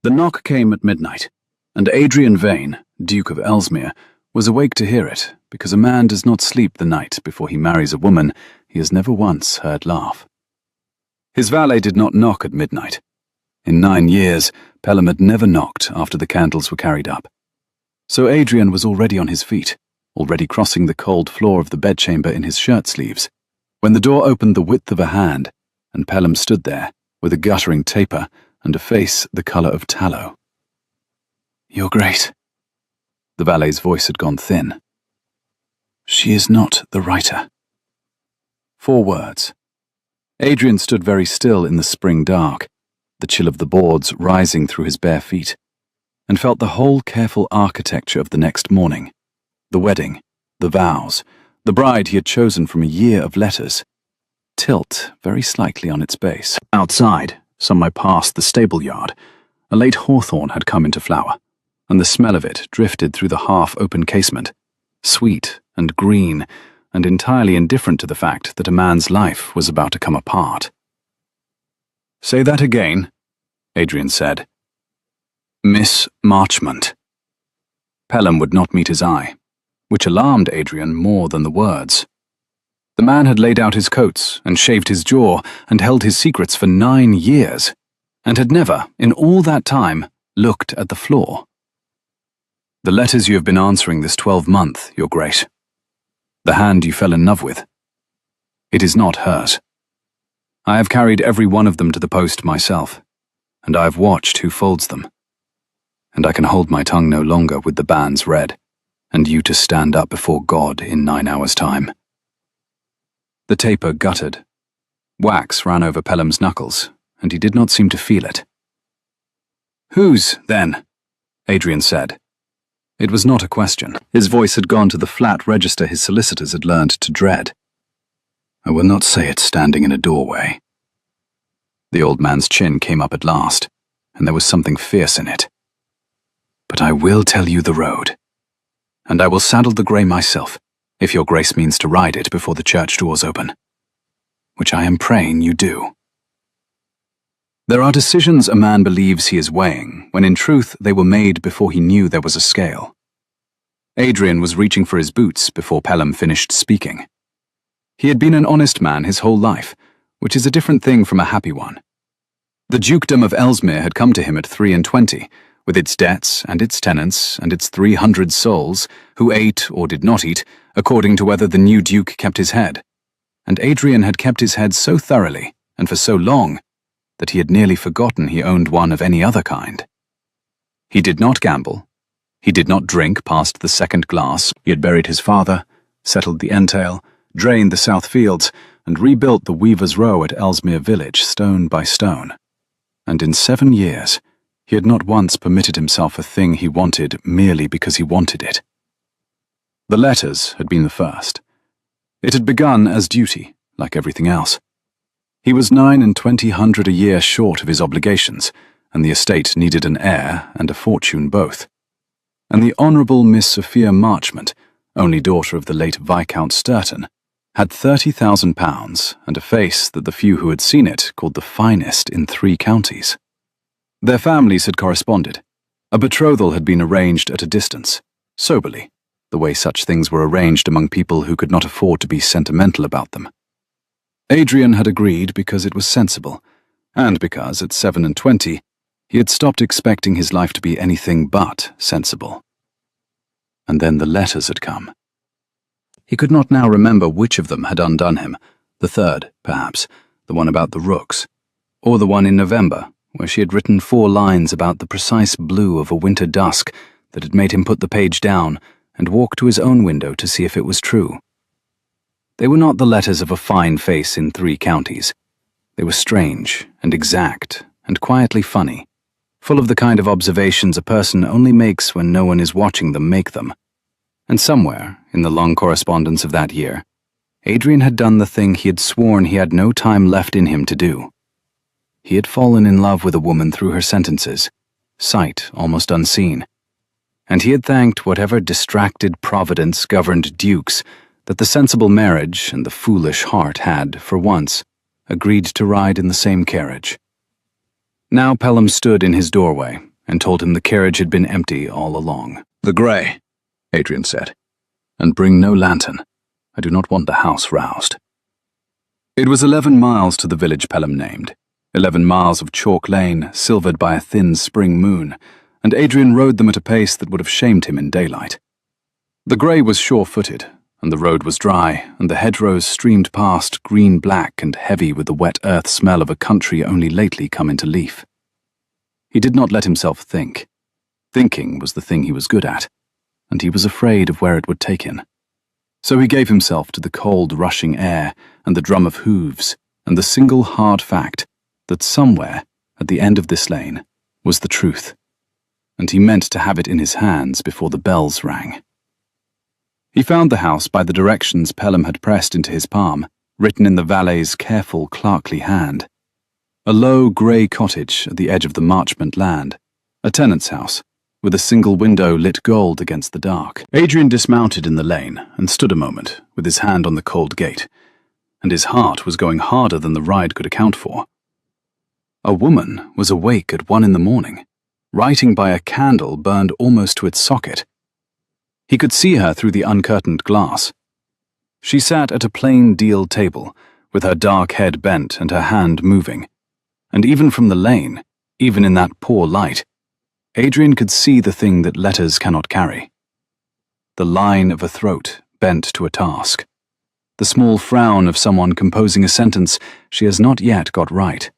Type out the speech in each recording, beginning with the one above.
The knock came at midnight, and Adrian Vane, Duke of Ellesmere, was awake to hear it, because a man does not sleep the night before he marries a woman he has never once heard laugh. His valet did not knock at midnight. In 9 years, Pelham had never knocked after the candles were carried up. So Adrian was already on his feet, already crossing the cold floor of the bedchamber in his shirt sleeves, when the door opened the width of a hand, and Pelham stood there, with a guttering taper and a face the colour of tallow. "Your Grace." The valet's voice had gone thin. "She is not the writer." 4 words. Adrian stood very still in the spring dark, the chill of the boards rising through his bare feet, and felt the whole careful architecture of the next morning, the wedding, the vows, the bride he had chosen from a year of letters, tilt very slightly on its base. Outside, some mile past the stable yard, a late hawthorn had come into flower, and the smell of it drifted through the half-open casement, sweet and green, and entirely indifferent to the fact that a man's life was about to come apart. "Say that again," Adrian said. "Miss Marchmont." Pelham would not meet his eye, which alarmed Adrian more than the words. The man had laid out his coats and shaved his jaw and held his secrets for 9 years, and had never, in all that time, looked at the floor. "The letters you have been answering this 12-month, Your Grace. The hand you fell in love with. It is not hers. I have carried every one of them to the post myself, and I have watched who folds them. And I can hold my tongue no longer with the banns read, and you to stand up before God in 9 hours' time." The taper guttered. Wax ran over Pelham's knuckles, and he did not seem to feel it. "Whose, then?" Adrian said. It was not a question. His voice had gone to the flat register his solicitors had learned to dread. "I will not say it standing in a doorway." The old man's chin came up at last, and there was something fierce in it. "But I will tell you the road, and I will saddle the grey myself, if your Grace means to ride it before the church doors open, which I am praying you do." There are decisions a man believes he is weighing, when in truth they were made before he knew there was a scale. Adrian was reaching for his boots before Pelham finished speaking. He had been an honest man his whole life, which is a different thing from a happy one. The dukedom of Ellesmere had come to him at 23, with its debts and its tenants and its 300 souls, who ate or did not eat, according to whether the new duke kept his head. And Adrian had kept his head so thoroughly, and for so long, that he had nearly forgotten he owned one of any other kind. He did not gamble. He did not drink past the second glass. He had buried his father, settled the entail, drained the south fields, and rebuilt the Weaver's Row at Ellesmere village stone by stone. And in 7 years, he had not once permitted himself a thing he wanted merely because he wanted it. The letters had been the first. It had begun as duty, like everything else. He was 2900 a year short of his obligations, and the estate needed an heir and a fortune both. And the Honourable Miss Sophia Marchmont, only daughter of the late Viscount Sturton, had £30,000 and a face that the few who had seen it called the finest in 3 counties. Their families had corresponded. A betrothal had been arranged at a distance, soberly, the way such things were arranged among people who could not afford to be sentimental about them. Adrian had agreed because it was sensible, and because, at 27, he had stopped expecting his life to be anything but sensible. And then the letters had come. He could not now remember which of them had undone him, the third, perhaps, the one about the rooks, or the one in November, where she had written 4 lines about the precise blue of a winter dusk that had made him put the page down and walk to his own window to see if it was true. They were not the letters of a fine face in 3 counties. They were strange and exact and quietly funny, full of the kind of observations a person only makes when no one is watching them make them. And somewhere, in the long correspondence of that year, Adrian had done the thing he had sworn he had no time left in him to do. He had fallen in love with a woman through her sentences, sight almost unseen, and he had thanked whatever distracted providence governed dukes that the sensible marriage and the foolish heart had, for once, agreed to ride in the same carriage. Now Pelham stood in his doorway, and told him the carriage had been empty all along. "The grey," Adrian said, "and bring no lantern. I do not want the house roused." It was 11 miles to the village Pelham named, 11 miles of chalk lane silvered by a thin spring moon, and Adrian rode them at a pace that would have shamed him in daylight. The grey was sure-footed, and the road was dry, and the hedgerows streamed past, green-black and heavy with the wet earth smell of a country only lately come into leaf. He did not let himself think. Thinking was the thing he was good at, and he was afraid of where it would take him. So he gave himself to the cold, rushing air and the drum of hooves and the single hard fact that somewhere, at the end of this lane, was the truth, and he meant to have it in his hands before the bells rang. He found the house by the directions Pelham had pressed into his palm, written in the valet's careful, clerkly hand. A low, grey cottage at the edge of the Marchmont land, a tenant's house, with a single window lit gold against the dark. Adrian dismounted in the lane and stood a moment, with his hand on the cold gate, and his heart was going harder than the ride could account for. A woman was awake at 1 in the morning, writing by a candle burned almost to its socket. He could see her through the uncurtained glass. She sat at a plain deal table, with her dark head bent and her hand moving, and even from the lane, even in that poor light, Adrian could see the thing that letters cannot carry. The line of a throat bent to a task. The small frown of someone composing a sentence she has not yet got right.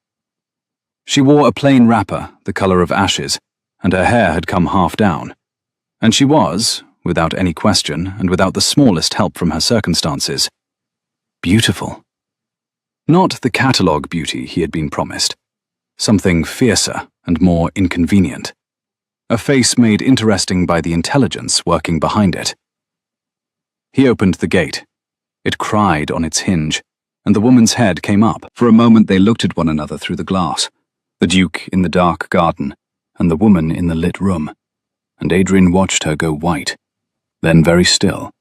She wore a plain wrapper, the colour of ashes, and her hair had come half down. And she was, without any question and without the smallest help from her circumstances, beautiful. Not the catalogue beauty he had been promised. Something fiercer and more inconvenient. A face made interesting by the intelligence working behind it. He opened the gate. It cried on its hinge, and the woman's head came up. For a moment they looked at one another through the glass, the Duke in the dark garden, and the woman in the lit room, and Adrian watched her go white, then very still,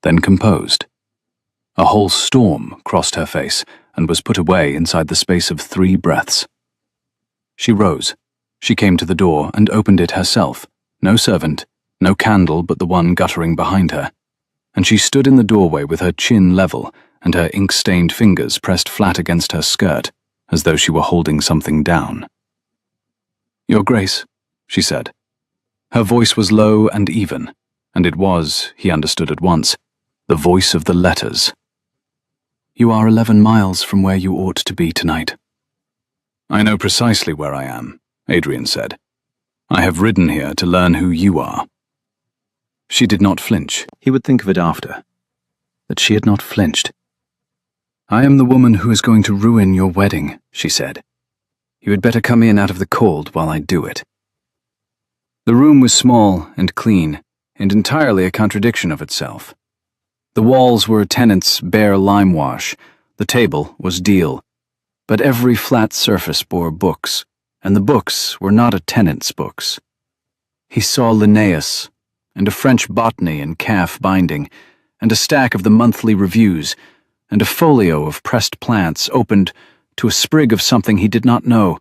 then composed. A whole storm crossed her face and was put away inside the space of 3 breaths. She rose. She came to the door and opened it herself, no servant, no candle but the one guttering behind her, and she stood in the doorway with her chin level and her ink-stained fingers pressed flat against her skirt, as though she were holding something down. "Your Grace," she said. Her voice was low and even, and it was, he understood at once, the voice of the letters. "You are 11 miles from where you ought to be tonight." "I know precisely where I am," Adrian said. "I have ridden here to learn who you are." She did not flinch. He would think of it after. That she had not flinched. "I am the woman who is going to ruin your wedding," she said. "You had better come in out of the cold while I do it." The room was small and clean, and entirely a contradiction of itself. The walls were tenant's bare lime wash, the table was deal, but every flat surface bore books, and the books were not a tenant's books. He saw Linnaeus, and a French botany in calf binding, and a stack of the monthly reviews, and a folio of pressed plants opened to a sprig of something he did not know,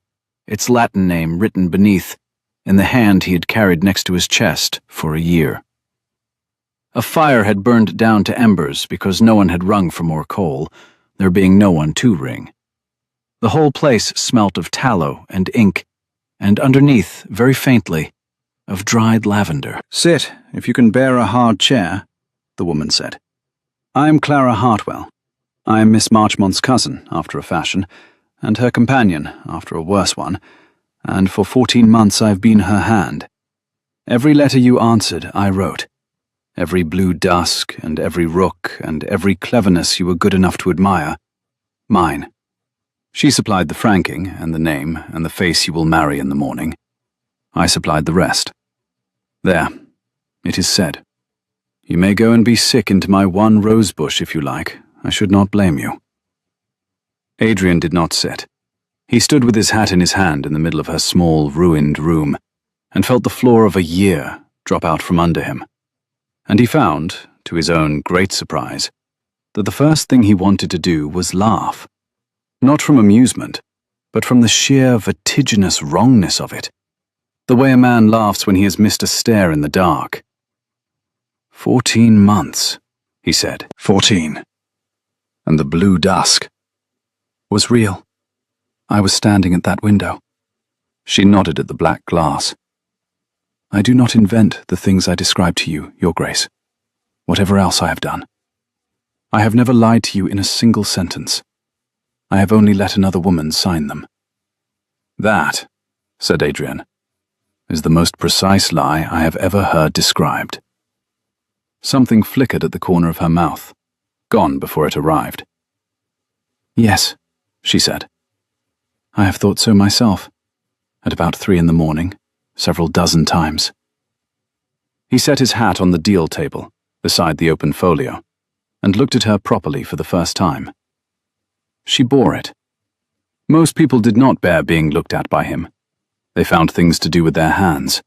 its Latin name written beneath, in the hand he had carried next to his chest for a year. A fire had burned down to embers because no one had rung for more coal, there being no one to ring. The whole place smelt of tallow and ink, and underneath, very faintly, of dried lavender. "Sit, if you can bear a hard chair," the woman said. "I am Clara Hartwell. I am Miss Marchmont's cousin, after a fashion, and her companion, after a worse one, and for 14 months I have been her hand. Every letter you answered, I wrote. Every blue dusk, and every rook, and every cleverness you were good enough to admire, mine. She supplied the franking, and the name, and the face you will marry in the morning. I supplied the rest. There, it is said. You may go and be sick into my one rose bush if you like. I should not blame you." Adrian did not sit. He stood with his hat in his hand in the middle of her small, ruined room, and felt the floor of a year drop out from under him. And he found, to his own great surprise, that the first thing he wanted to do was laugh. Not from amusement, but from the sheer vertiginous wrongness of it. The way a man laughs when he has missed a stare in the dark. 14 months, he said. 14. And the blue dusk was real. I was standing at that window. She nodded at the black glass. I do not invent the things I describe to you, Your Grace, whatever else I have done. I have never lied to you in a single sentence. I have only let another woman sign them. That, said Adrian, is the most precise lie I have ever heard described. Something flickered at the corner of her mouth, gone before it arrived. Yes, she said. I have thought so myself, at about 3 in the morning, several dozen times. He set his hat on the deal table, beside the open folio, and looked at her properly for the first time. She bore it. Most people did not bear being looked at by him. They found things to do with their hands.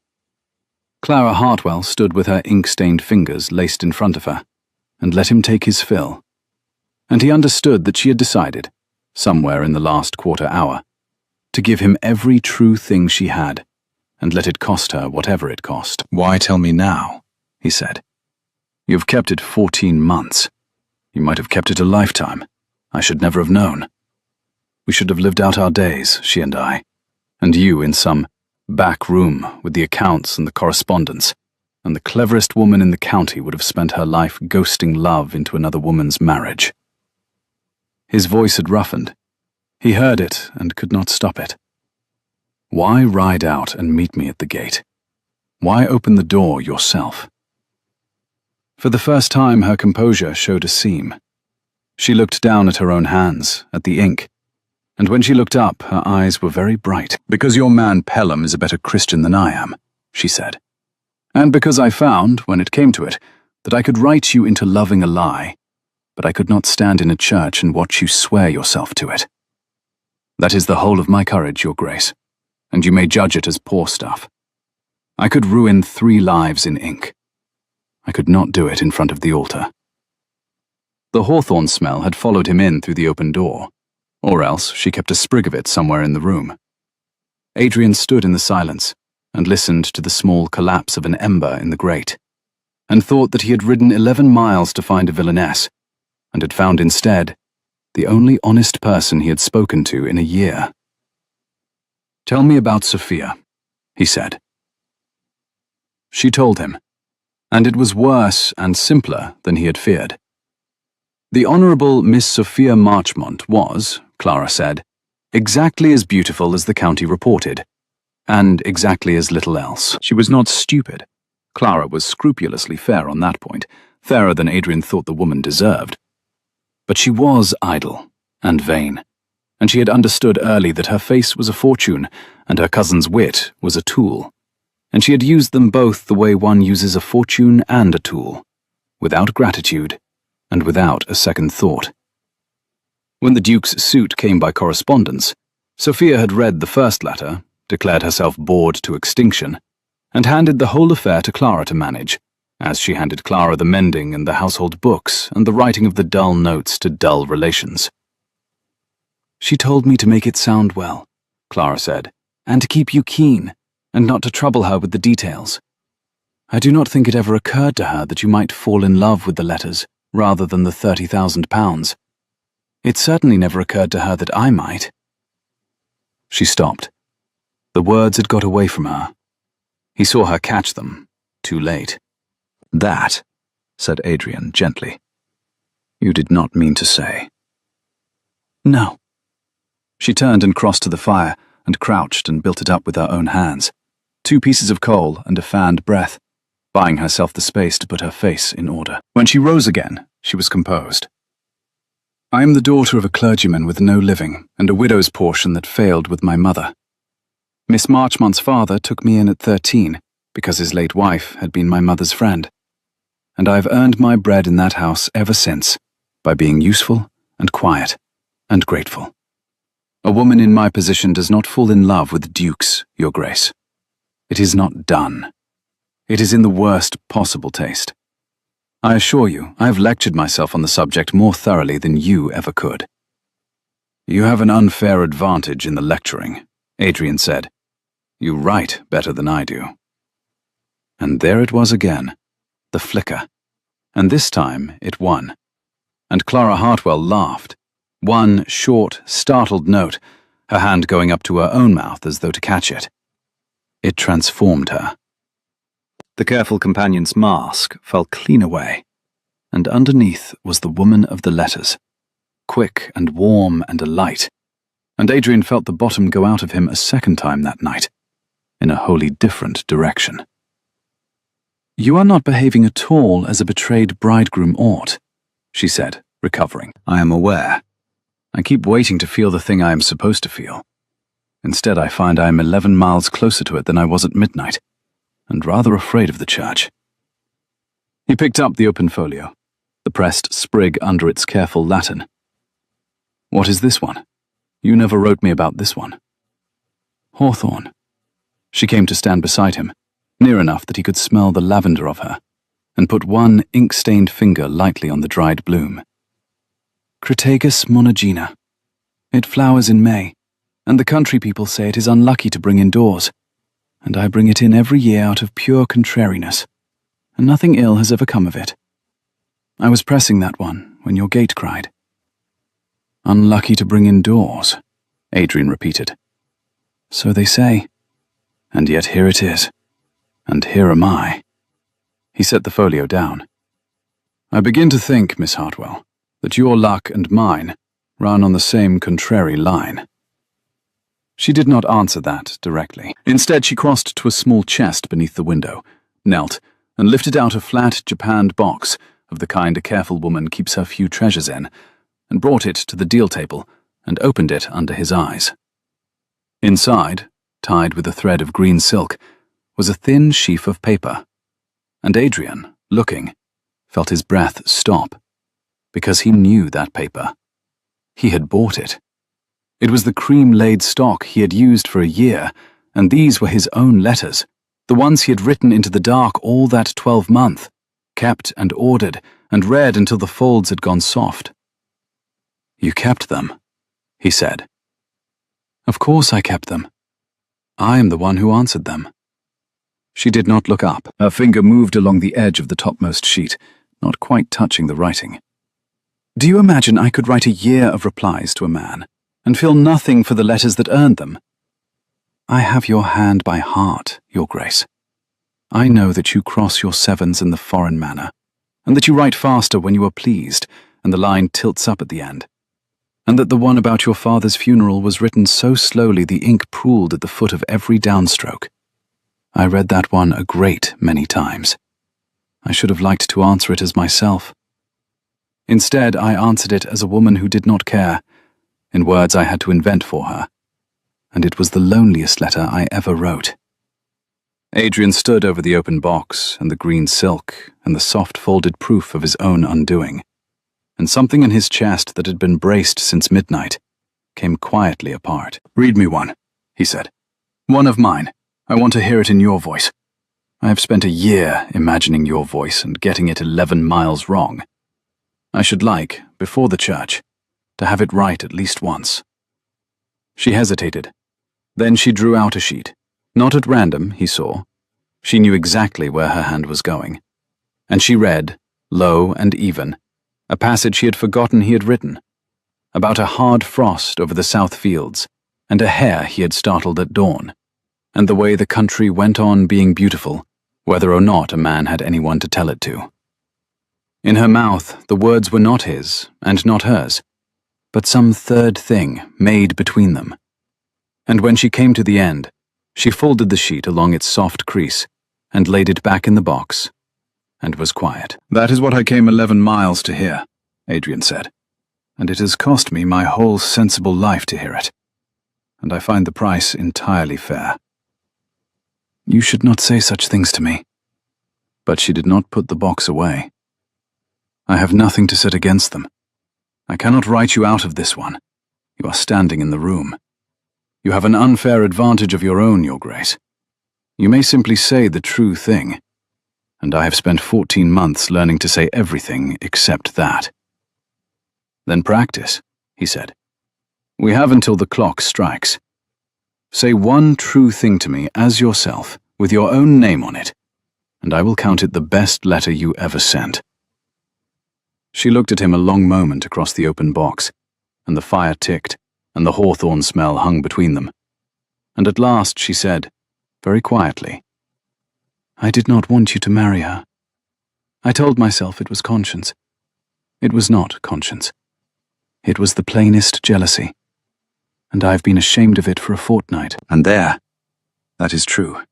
Clara Hartwell stood with her ink-stained fingers laced in front of her, and let him take his fill. And he understood that she had decided, somewhere in the last quarter hour, to give him every true thing she had, and let it cost her whatever it cost. Why tell me now? He said. You have kept it 14 months. You might have kept it a lifetime. I should never have known. We should have lived out our days, she and I, and you in some back room with the accounts and the correspondence, and the cleverest woman in the county would have spent her life ghosting love into another woman's marriage. His voice had roughened. He heard it and could not stop it. Why ride out and meet me at the gate? Why open the door yourself? For the first time, her composure showed a seam. She looked down at her own hands, at the ink, and when she looked up, her eyes were very bright. Because your man Pelham is a better Christian than I am, she said. And because I found, when it came to it, that I could write you into loving a lie, but I could not stand in a church and watch you swear yourself to it. That is the whole of my courage, Your Grace, and you may judge it as poor stuff. I could ruin 3 lives in ink. I could not do it in front of the altar. The hawthorn smell had followed him in through the open door, or else she kept a sprig of it somewhere in the room. Adrian stood in the silence and listened to the small collapse of an ember in the grate, and thought that he had ridden 11 miles to find a villainess, and had found instead the only honest person he had spoken to in a year. Tell me about Sophia, he said. She told him, and it was worse and simpler than he had feared. The Honourable Miss Sophia Marchmont was, Clara said, exactly as beautiful as the county reported, and exactly as little else. She was not stupid. Clara was scrupulously fair on that point, fairer than Adrian thought the woman deserved. But she was idle and vain, and she had understood early that her face was a fortune and her cousin's wit was a tool, and she had used them both the way one uses a fortune and a tool, without gratitude and without a second thought. When the Duke's suit came by correspondence, Sophia had read the first letter, declared herself bored to extinction, and handed the whole affair to Clara to manage, as she handed Clara the mending and the household books and the writing of the dull notes to dull relations. She told me to make it sound well, Clara said, and to keep you keen, and not to trouble her with the details. I do not think it ever occurred to her that you might fall in love with the letters rather than the £30,000. It certainly never occurred to her that I might. She stopped. The words had got away from her. He saw her catch them, too late. That, said Adrian gently, you did not mean to say. No. She turned and crossed to the fire and crouched and built it up with her own hands, 2 pieces of coal and a fanned breath, buying herself the space to put her face in order. When she rose again, she was composed. I am the daughter of a clergyman with no living and a widow's portion that failed with my mother. Miss Marchmont's father took me in at 13 because his late wife had been my mother's friend, and I have earned my bread in that house ever since by being useful and quiet and grateful. A woman in my position does not fall in love with dukes, Your Grace. It is not done. It is in the worst possible taste. I assure you, I have lectured myself on the subject more thoroughly than you ever could. You have an unfair advantage in the lecturing, Adrian said. You write better than I do." And there it was again, the flicker. And this time it won. And Clara Hartwell laughed. One short, startled note, her hand going up to her own mouth as though to catch it. It transformed her. The careful companion's mask fell clean away, and underneath was the woman of the letters, quick and warm and alight, and Adrian felt the bottom go out of him a second time that night, in a wholly different direction. "You are not behaving at all as a betrayed bridegroom ought," she said, recovering. "I am aware. I keep waiting to feel the thing I am supposed to feel. Instead, I find I am 11 miles closer to it than I was at midnight, and rather afraid of the church." He picked up the open folio, the pressed sprig under its careful Latin. "What is this one? You never wrote me about this one." "Hawthorn." She came to stand beside him, near enough that he could smell the lavender of her, and put one ink-stained finger lightly on the dried bloom. "Crataegus monogena. It flowers in May, and the country people say it is unlucky to bring indoors, and I bring it in every year out of pure contrariness, and nothing ill has ever come of it. I was pressing that one when your gate cried." "Unlucky to bring indoors," Adrian repeated. "So they say, and yet here it is, and here am I." He set the folio down. "I begin to think, Miss Hartwell, that your luck and mine run on the same contrary line." She did not answer that directly. Instead, she crossed to a small chest beneath the window, knelt, and lifted out a flat, japanned box of the kind a careful woman keeps her few treasures in, and brought it to the deal table and opened it under his eyes. Inside, tied with a thread of green silk, was a thin sheaf of paper, and Adrian, looking, felt his breath stop, because he knew that paper. He had bought it. It was the cream-laid stock he had used for a year, and these were his own letters, the ones he had written into the dark all that 12-month, kept and ordered, and read until the folds had gone soft. "You kept them," he said. "Of course I kept them. I am the one who answered them." She did not look up. Her finger moved along the edge of the topmost sheet, not quite touching the writing. "Do you imagine I could write a year of replies to a man, and feel nothing for the letters that earned them? I have your hand by heart, Your Grace. I know that you cross your sevens in the foreign manner, and that you write faster when you are pleased, and the line tilts up at the end, and that the one about your father's funeral was written so slowly the ink pooled at the foot of every downstroke. I read that one a great many times. I should have liked to answer it as myself. Instead, I answered it as a woman who did not care, in words I had to invent for her, and it was the loneliest letter I ever wrote." Adrian stood over the open box and the green silk and the soft folded proof of his own undoing, and something in his chest that had been braced since midnight came quietly apart. "Read me one," he said. "One of mine. I want to hear it in your voice. I have spent a year imagining your voice and getting it 11 miles wrong. I should like, before the church, to have it right at least once." She hesitated. Then she drew out a sheet. Not at random, he saw. She knew exactly where her hand was going. And she read, low and even, a passage he had forgotten he had written, about a hard frost over the south fields, and a hare he had startled at dawn, and the way the country went on being beautiful, whether or not a man had anyone to tell it to. In her mouth, the words were not his, and not hers, but some third thing made between them. And when she came to the end, she folded the sheet along its soft crease and laid it back in the box, and was quiet. "That is what I came 11 miles to hear," Adrian said, "and it has cost me my whole sensible life to hear it, and I find the price entirely fair." "You should not say such things to me." But she did not put the box away. "I have nothing to set against them. I cannot write you out of this one. You are standing in the room. You have an unfair advantage of your own, Your Grace. You may simply say the true thing, and I have spent 14 months learning to say everything except that." "Then practice," he said. "We have until the clock strikes. Say one true thing to me as yourself, with your own name on it, and I will count it the best letter you ever sent." She looked at him a long moment across the open box, and the fire ticked, and the hawthorn smell hung between them. And at last she said, very quietly, "I did not want you to marry her. I told myself it was conscience. It was not conscience. It was the plainest jealousy. And I've been ashamed of it for a fortnight." And there, that is true,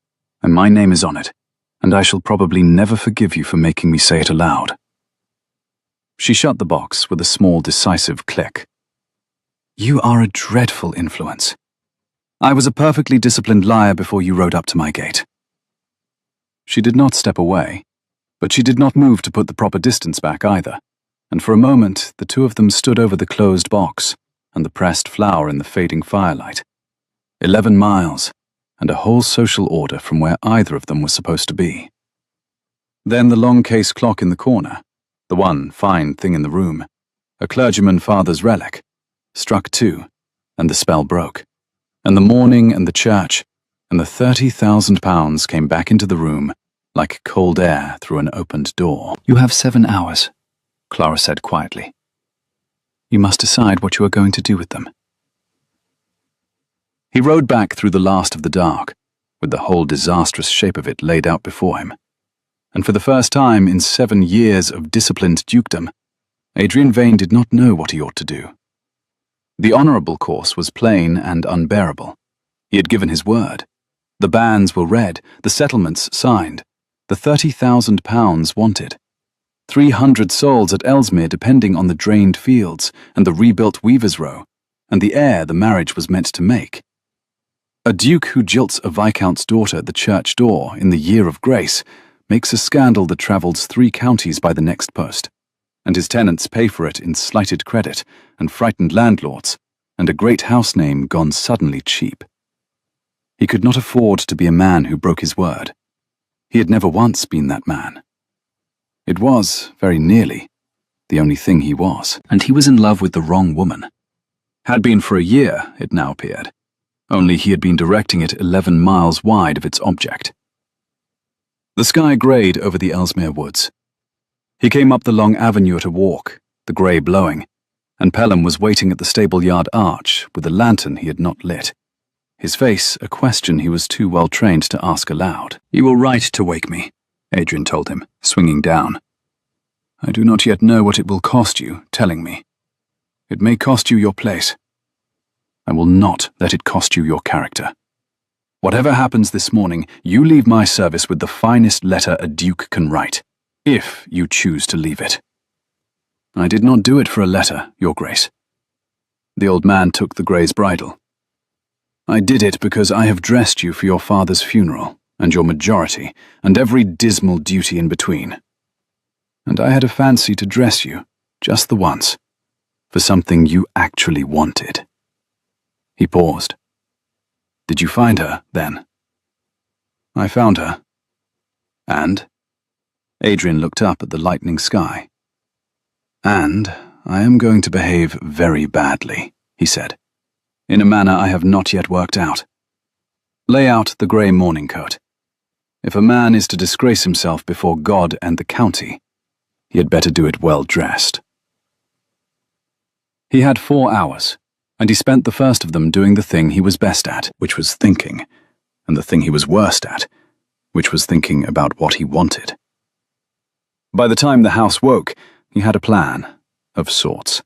and my name is on it, and I shall probably never forgive you for making me say it aloud. She shut the box with a small decisive click. "You are a dreadful influence. I was a perfectly disciplined liar before you rode up to my gate." She did not step away, but she did not move to put the proper distance back either, and for a moment the two of them stood over the closed box and the pressed flower in the fading firelight. 11 miles, and a whole social order from where either of them was supposed to be. Then the long case clock in the corner, the one fine thing in the room, a clergyman father's relic, struck 2, and the spell broke, and the morning and the church, and the £30,000 came back into the room like cold air through an opened door. "You have 7 hours, Clara said quietly. "You must decide what you are going to do with them." He rode back through the last of the dark, with the whole disastrous shape of it laid out before him. And for the first time in 7 years of disciplined dukedom, Adrian Vane did not know what he ought to do. The honourable course was plain and unbearable. He had given his word. The bans were read, the settlements signed, the £30,000 wanted. 300 souls at Ellesmere depending on the drained fields and the rebuilt Weaver's Row, and the heir the marriage was meant to make. A duke who jilts a viscount's daughter at the church door in the year of grace makes a scandal that travels 3 counties by the next post, and his tenants pay for it in slighted credit and frightened landlords, and a great house name gone suddenly cheap. He could not afford to be a man who broke his word. He had never once been that man. It was, very nearly, the only thing he was, and he was in love with the wrong woman. Had been for a year, it now appeared, only he had been directing it 11 miles wide of its object. The sky greyed over the Ellesmere woods. He came up the long avenue at a walk, the grey blowing, and Pelham was waiting at the stable-yard arch with a lantern he had not lit, his face a question he was too well trained to ask aloud. "You were right to wake me," Adrian told him, swinging down. "I do not yet know what it will cost you, telling me. It may cost you your place. I will not let it cost you your character. Whatever happens this morning, you leave my service with the finest letter a duke can write, if you choose to leave it." "I did not do it for a letter, your grace." The old man took the grey's bridle. "I did it because I have dressed you for your father's funeral, and your majority, and every dismal duty in between. And I had a fancy to dress you, just the once, for something you actually wanted." He paused. "Did you find her, then?" "I found her." "And?" Adrian looked up at the lightening sky. "And I am going to behave very badly," he said, "in a manner I have not yet worked out. Lay out the grey morning coat. If a man is to disgrace himself before God and the county, he had better do it well dressed." He had 4 hours, and he spent the first of them doing the thing he was best at, which was thinking, and the thing he was worst at, which was thinking about what he wanted. By the time the house woke, he had a plan, of sorts,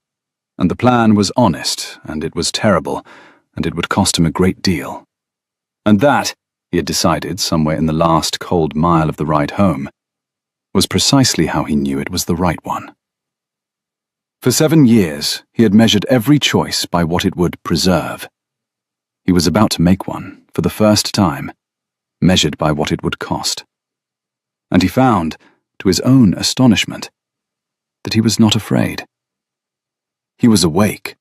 and the plan was honest, and it was terrible, and it would cost him a great deal. And that, he had decided somewhere in the last cold mile of the ride home, was precisely how he knew it was the right one. For 7 years, he had measured every choice by what it would preserve. He was about to make one, for the first time, measured by what it would cost. And he found, to his own astonishment, that he was not afraid. He was awake.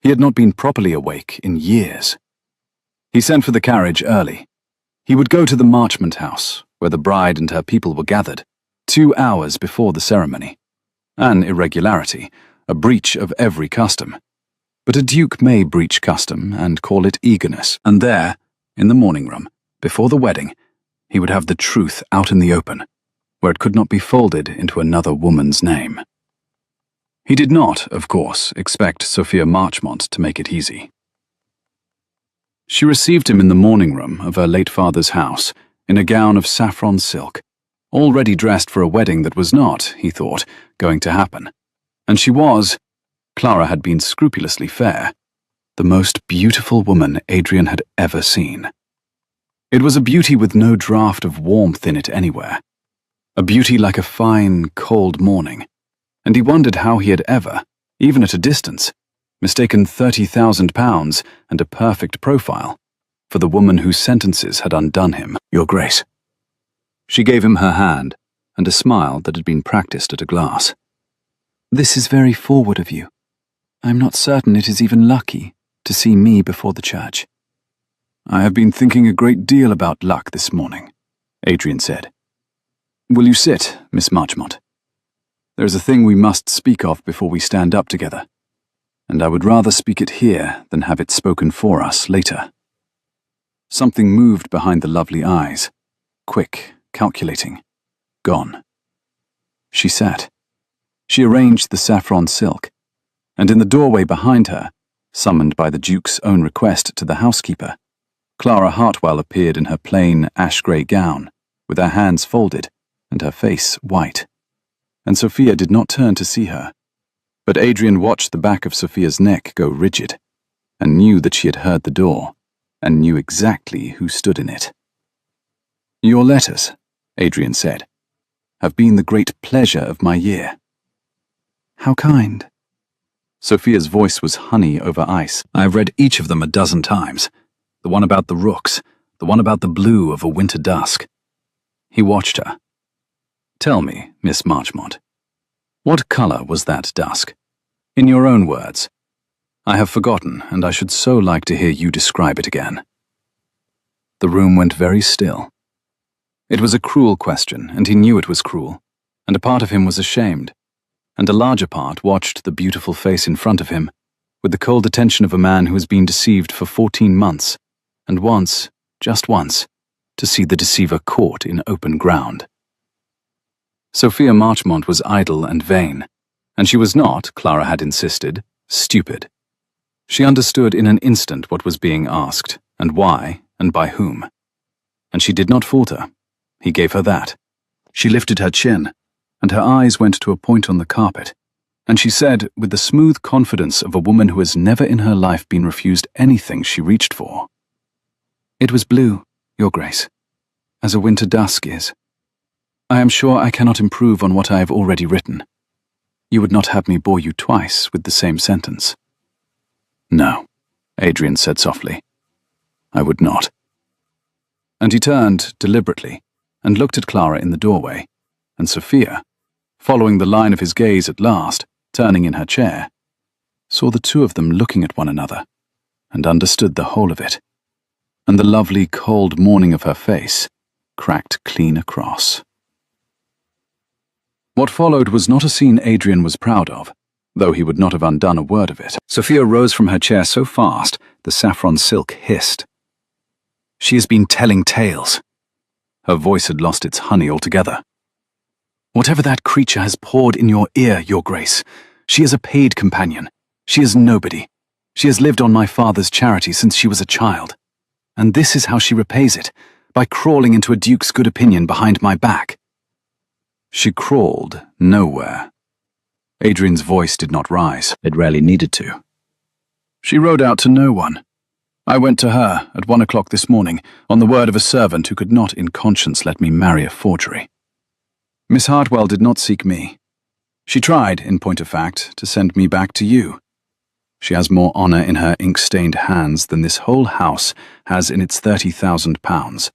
He had not been properly awake in years. He sent for the carriage early. He would go to the Marchmont house, where the bride and her people were gathered, 2 hours before the ceremony. An irregularity, a breach of every custom. But a duke may breach custom and call it eagerness, and there, in the morning room, before the wedding, he would have the truth out in the open, where it could not be folded into another woman's name. He did not, of course, expect Sophia Marchmont to make it easy. She received him in the morning room of her late father's house, in a gown of saffron silk, already dressed for a wedding that was not, he thought, going to happen. And she was, Clara had been scrupulously fair, the most beautiful woman Adrian had ever seen. It was a beauty with no draught of warmth in it anywhere, a beauty like a fine, cold morning, and he wondered how he had ever, even at a distance, mistaken £30,000 and a perfect profile for the woman whose sentences had undone him. Your Grace. She gave him her hand, and a smile that had been practiced at a glass. This is very forward of you. I'm not certain it is even lucky to see me before the church. I have been thinking a great deal about luck this morning, Adrian said. Will you sit, Miss Marchmont? There is a thing we must speak of before we stand up together, and I would rather speak it here than have it spoken for us later. Something moved behind the lovely eyes, quick, calculating, gone. She sat. She arranged the saffron silk, and in the doorway behind her, summoned by the Duke's own request to the housekeeper, Clara Hartwell appeared in her plain ash-grey gown, with her hands folded and her face white. And Sophia did not turn to see her, but Adrian watched the back of Sophia's neck go rigid, and knew that she had heard the door, and knew exactly who stood in it. Your letters, Adrian said, have been the great pleasure of my year. How kind. Sophia's voice was honey over ice. I have read each of them a dozen times. The one about the rooks, the one about the blue of a winter dusk. He watched her. Tell me, Miss Marchmont, what colour was that dusk? In your own words. I have forgotten, and I should so like to hear you describe it again. The room went very still. It was a cruel question, and he knew it was cruel, and a part of him was ashamed, and a larger part watched the beautiful face in front of him, with the cold attention of a man who has been deceived for 14 months, and once, just once, to see the deceiver caught in open ground. Sophia Marchmont was idle and vain, and she was not, Clara had insisted, stupid. She understood in an instant what was being asked, and why, and by whom. And she did not falter. He gave her that. She lifted her chin, and her eyes went to a point on the carpet, and she said, with the smooth confidence of a woman who has never in her life been refused anything she reached for. It was blue, Your Grace, as a winter dusk is. I am sure I cannot improve on what I have already written. You would not have me bore you twice with the same sentence. No, Adrian said softly. I would not. And he turned, deliberately, and looked at Clara in the doorway, and Sophia, following the line of his gaze at last, turning in her chair, saw the two of them looking at one another, and understood the whole of it, and the lovely cold morning of her face cracked clean across. What followed was not a scene Adrian was proud of, though he would not have undone a word of it. Sophia rose from her chair so fast, the saffron silk hissed. She has been telling tales. Her voice had lost its honey altogether. Whatever that creature has poured in your ear, Your Grace, she is a paid companion. She is nobody. She has lived on my father's charity since she was a child. And this is how she repays it, by crawling into a duke's good opinion behind my back. She crawled nowhere. Adrian's voice did not rise. It rarely needed to. She rode out to no one. I went to her at 1 o'clock this morning, on the word of a servant who could not in conscience let me marry a forgery. Miss Hartwell did not seek me. She tried, in point of fact, to send me back to you. She has more honour in her ink-stained hands than this whole house has in its £30,000,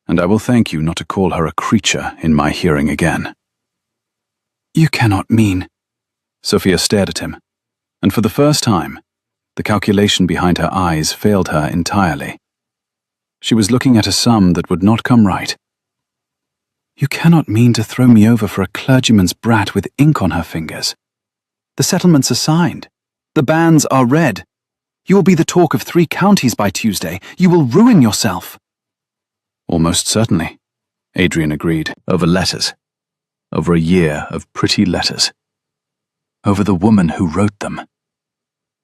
and I will thank you not to call her a creature in my hearing again. You cannot mean... Sophia stared at him, and for the first time, the calculation behind her eyes failed her entirely. She was looking at a sum that would not come right. You cannot mean to throw me over for a clergyman's brat with ink on her fingers. The settlements are signed. The banns are red. You will be the talk of 3 counties by Tuesday. You will ruin yourself. Almost certainly, Adrian agreed, over letters. Over a year of pretty letters. Over the woman who wrote them.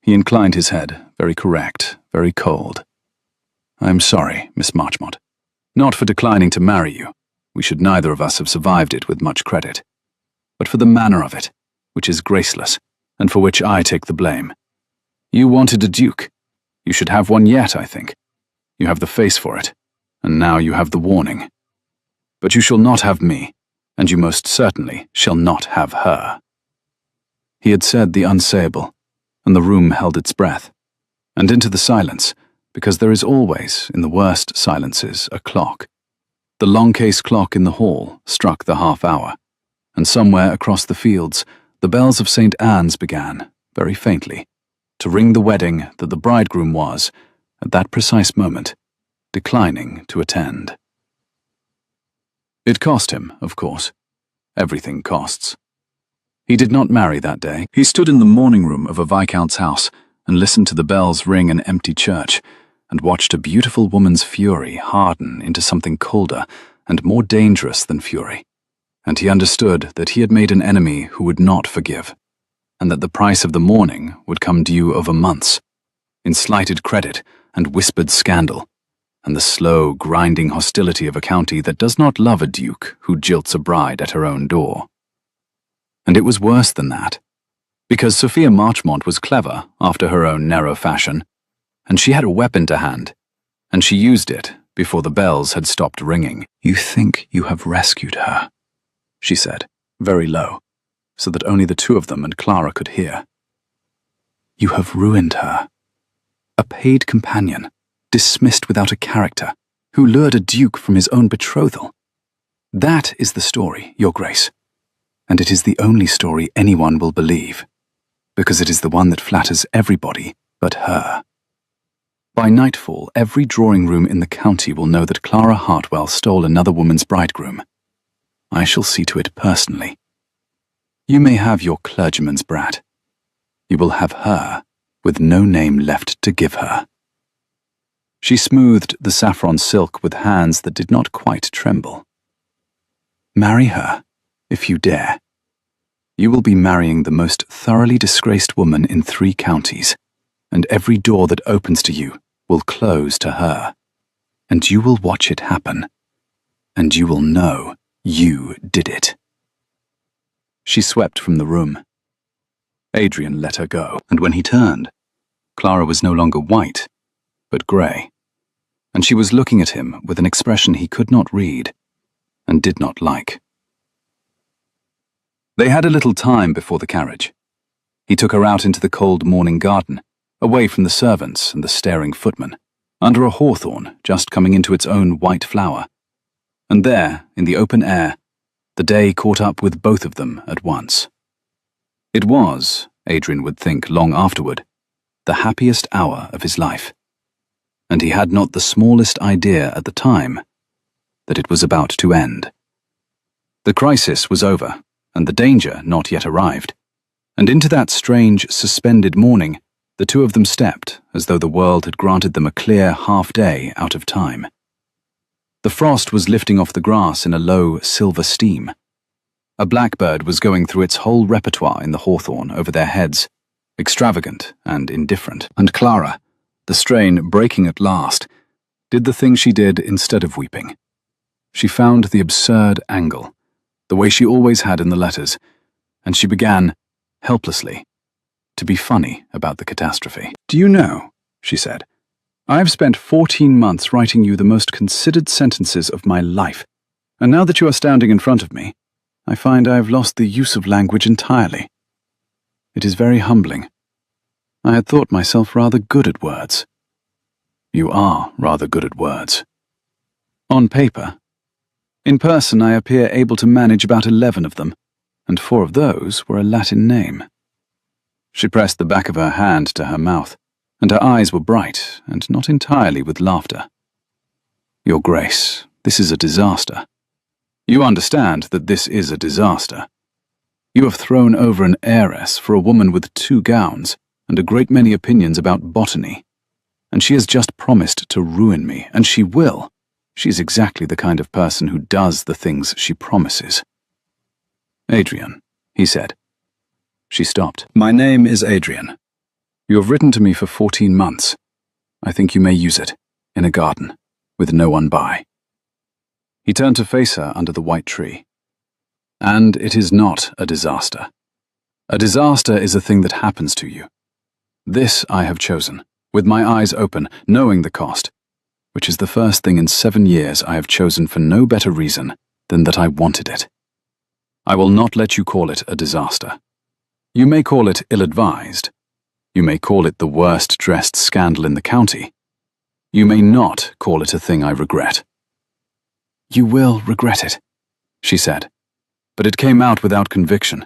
He inclined his head, very correct, very cold. I'm sorry, Miss Marchmont. Not for declining to marry you. We should neither of us have survived it with much credit. But for the manner of it, which is graceless, and for which I take the blame. You wanted a duke. You should have one yet, I think. You have the face for it, and now you have the warning. But you shall not have me, and you most certainly shall not have her. He had said the unsayable, and the room held its breath, and into the silence, because there is always, in the worst silences, a clock. The long-case clock in the hall struck the half-hour, and somewhere across the fields, the bells of St. Anne's began, very faintly, to ring the wedding that the bridegroom was, at that precise moment, declining to attend. It cost him, of course. Everything costs. He did not marry that day. He stood in the morning room of a viscount's house and listened to the bells ring an empty church, and watched a beautiful woman's fury harden into something colder and more dangerous than fury. And he understood that he had made an enemy who would not forgive, and that the price of the mourning would come due over months, in slighted credit and whispered scandal, and the slow, grinding hostility of a county that does not love a duke who jilts a bride at her own door. And it was worse than that, because Sophia Marchmont was clever after her own narrow fashion, and she had a weapon to hand, and she used it before the bells had stopped ringing. You think you have rescued her, she said, very low, so that only the two of them and Clara could hear. You have ruined her. A paid companion, dismissed without a character, who lured a duke from his own betrothal. That is the story, Your Grace, and it is the only story anyone will believe, because it is the one that flatters everybody but her. By nightfall, every drawing-room in the county will know that Clara Hartwell stole another woman's bridegroom. I shall see to it personally. You may have your clergyman's brat. You will have her, with no name left to give her. She smoothed the saffron silk with hands that did not quite tremble. Marry her, if you dare. You will be marrying the most thoroughly disgraced woman in 3 counties, and every door that opens to you will close to her, and you will watch it happen, and you will know you did it. She swept from the room. Adrian let her go, and when he turned, Clara was no longer white, but grey, and she was looking at him with an expression he could not read, and did not like. They had a little time before the carriage. He took her out into the cold morning garden, away from the servants and the staring footmen, under a hawthorn just coming into its own white flower. And there, in the open air, the day caught up with both of them at once. It was, Adrian would think long afterward, the happiest hour of his life, and he had not the smallest idea at the time that it was about to end. The crisis was over, and the danger not yet arrived, and into that strange, suspended morning the two of them stepped as though the world had granted them a clear half-day out of time. The frost was lifting off the grass in a low, silver steam. A blackbird was going through its whole repertoire in the hawthorn over their heads, extravagant and indifferent. And Clara, the strain breaking at last, did the thing she did instead of weeping. She found the absurd angle, the way she always had in the letters, and she began, helplessly, to be funny about the catastrophe. Do you know, she said, I've spent 14 months writing you the most considered sentences of my life, and now that you are standing in front of me, I find I have lost the use of language entirely. It is very humbling. I had thought myself rather good at words. You are rather good at words. On paper. In person I appear able to manage about 11 of them, and 4 of those were a Latin name. She pressed the back of her hand to her mouth, and her eyes were bright, and not entirely with laughter. Your Grace, this is a disaster. You understand that this is a disaster. You have thrown over an heiress for a woman with 2 gowns, and a great many opinions about botany. And she has just promised to ruin me, and she will. She is exactly the kind of person who does the things she promises. Adrian, he said. She stopped. My name is Adrian. You have written to me for 14 months. I think you may use it, in a garden, with no one by. He turned to face her under the white tree. And it is not a disaster. A disaster is a thing that happens to you. This I have chosen, with my eyes open, knowing the cost, which is the first thing in 7 years I have chosen for no better reason than that I wanted it. I will not let you call it a disaster. You may call it ill-advised. You may call it the worst-dressed scandal in the county. You may not call it a thing I regret. You will regret it, she said, but it came out without conviction,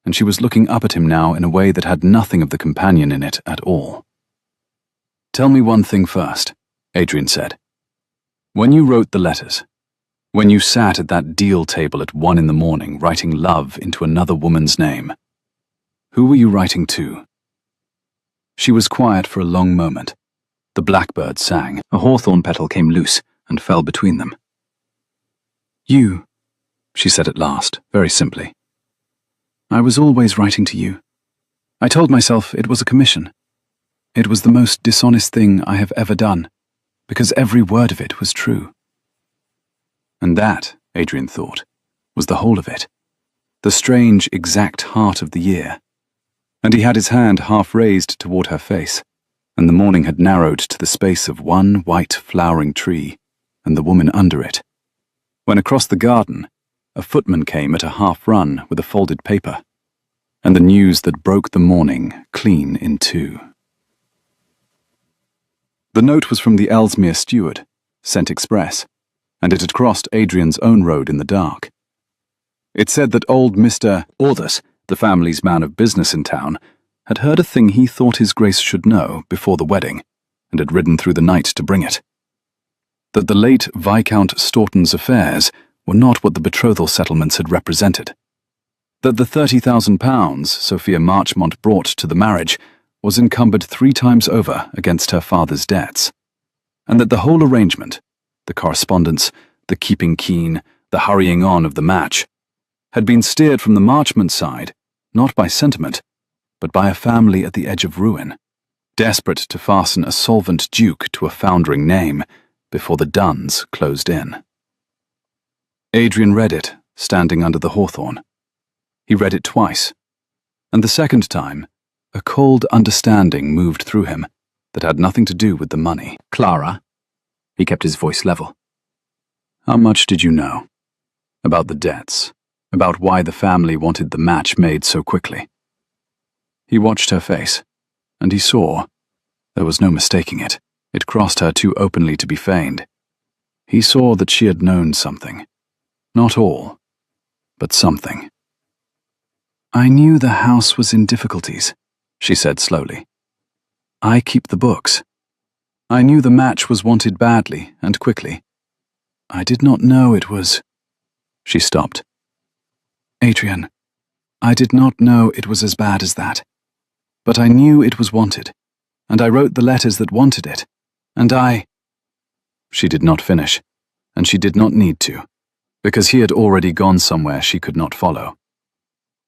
and she was looking up at him now in a way that had nothing of the companion in it at all. Tell me one thing first, Adrian said. When you wrote the letters, when you sat at that deal table at 1 a.m. writing love into another woman's name, who were you writing to? She was quiet for a long moment. The blackbird sang. A hawthorn petal came loose and fell between them. You, she said at last, very simply. I was always writing to you. I told myself it was a commission. It was the most dishonest thing I have ever done, because every word of it was true. And that, Adrian thought, was the whole of it, the strange, exact heart of the year. And he had his hand half raised toward her face, and the morning had narrowed to the space of one white flowering tree, and the woman under it, when across the garden, a footman came at a half-run with a folded paper, and the news that broke the morning clean in two. The note was from the Ellesmere steward, sent express, and it had crossed Adrian's own road in the dark. It said that old Mr. Aldous, the family's man of business in town, had heard a thing he thought his grace should know before the wedding, and had ridden through the night to bring it. That the late Viscount Staunton's affairs were not what the betrothal settlements had represented. That the £30,000 Sophia Marchmont brought to the marriage was encumbered 3 times over against her father's debts, and that the whole arrangement, the correspondence, the keeping keen, the hurrying on of the match, had been steered from the Marchmont side, not by sentiment, but by a family at the edge of ruin, desperate to fasten a solvent duke to a foundering name before the duns closed in. Adrian read it, standing under the hawthorn. He read it twice, and the second time, a cold understanding moved through him that had nothing to do with the money. Clara, he kept his voice level. How much did you know? About the debts, about why the family wanted the match made so quickly. He watched her face, and he saw, there was no mistaking it, it crossed her too openly to be feigned. He saw that she had known something. Not all, but something. I knew the house was in difficulties, she said slowly. I keep the books. I knew the match was wanted badly and quickly. I did not know it was... She stopped. Adrian, I did not know it was as bad as that. But I knew it was wanted, and I wrote the letters that wanted it, and I... She did not finish, and she did not need to, because he had already gone somewhere she could not follow.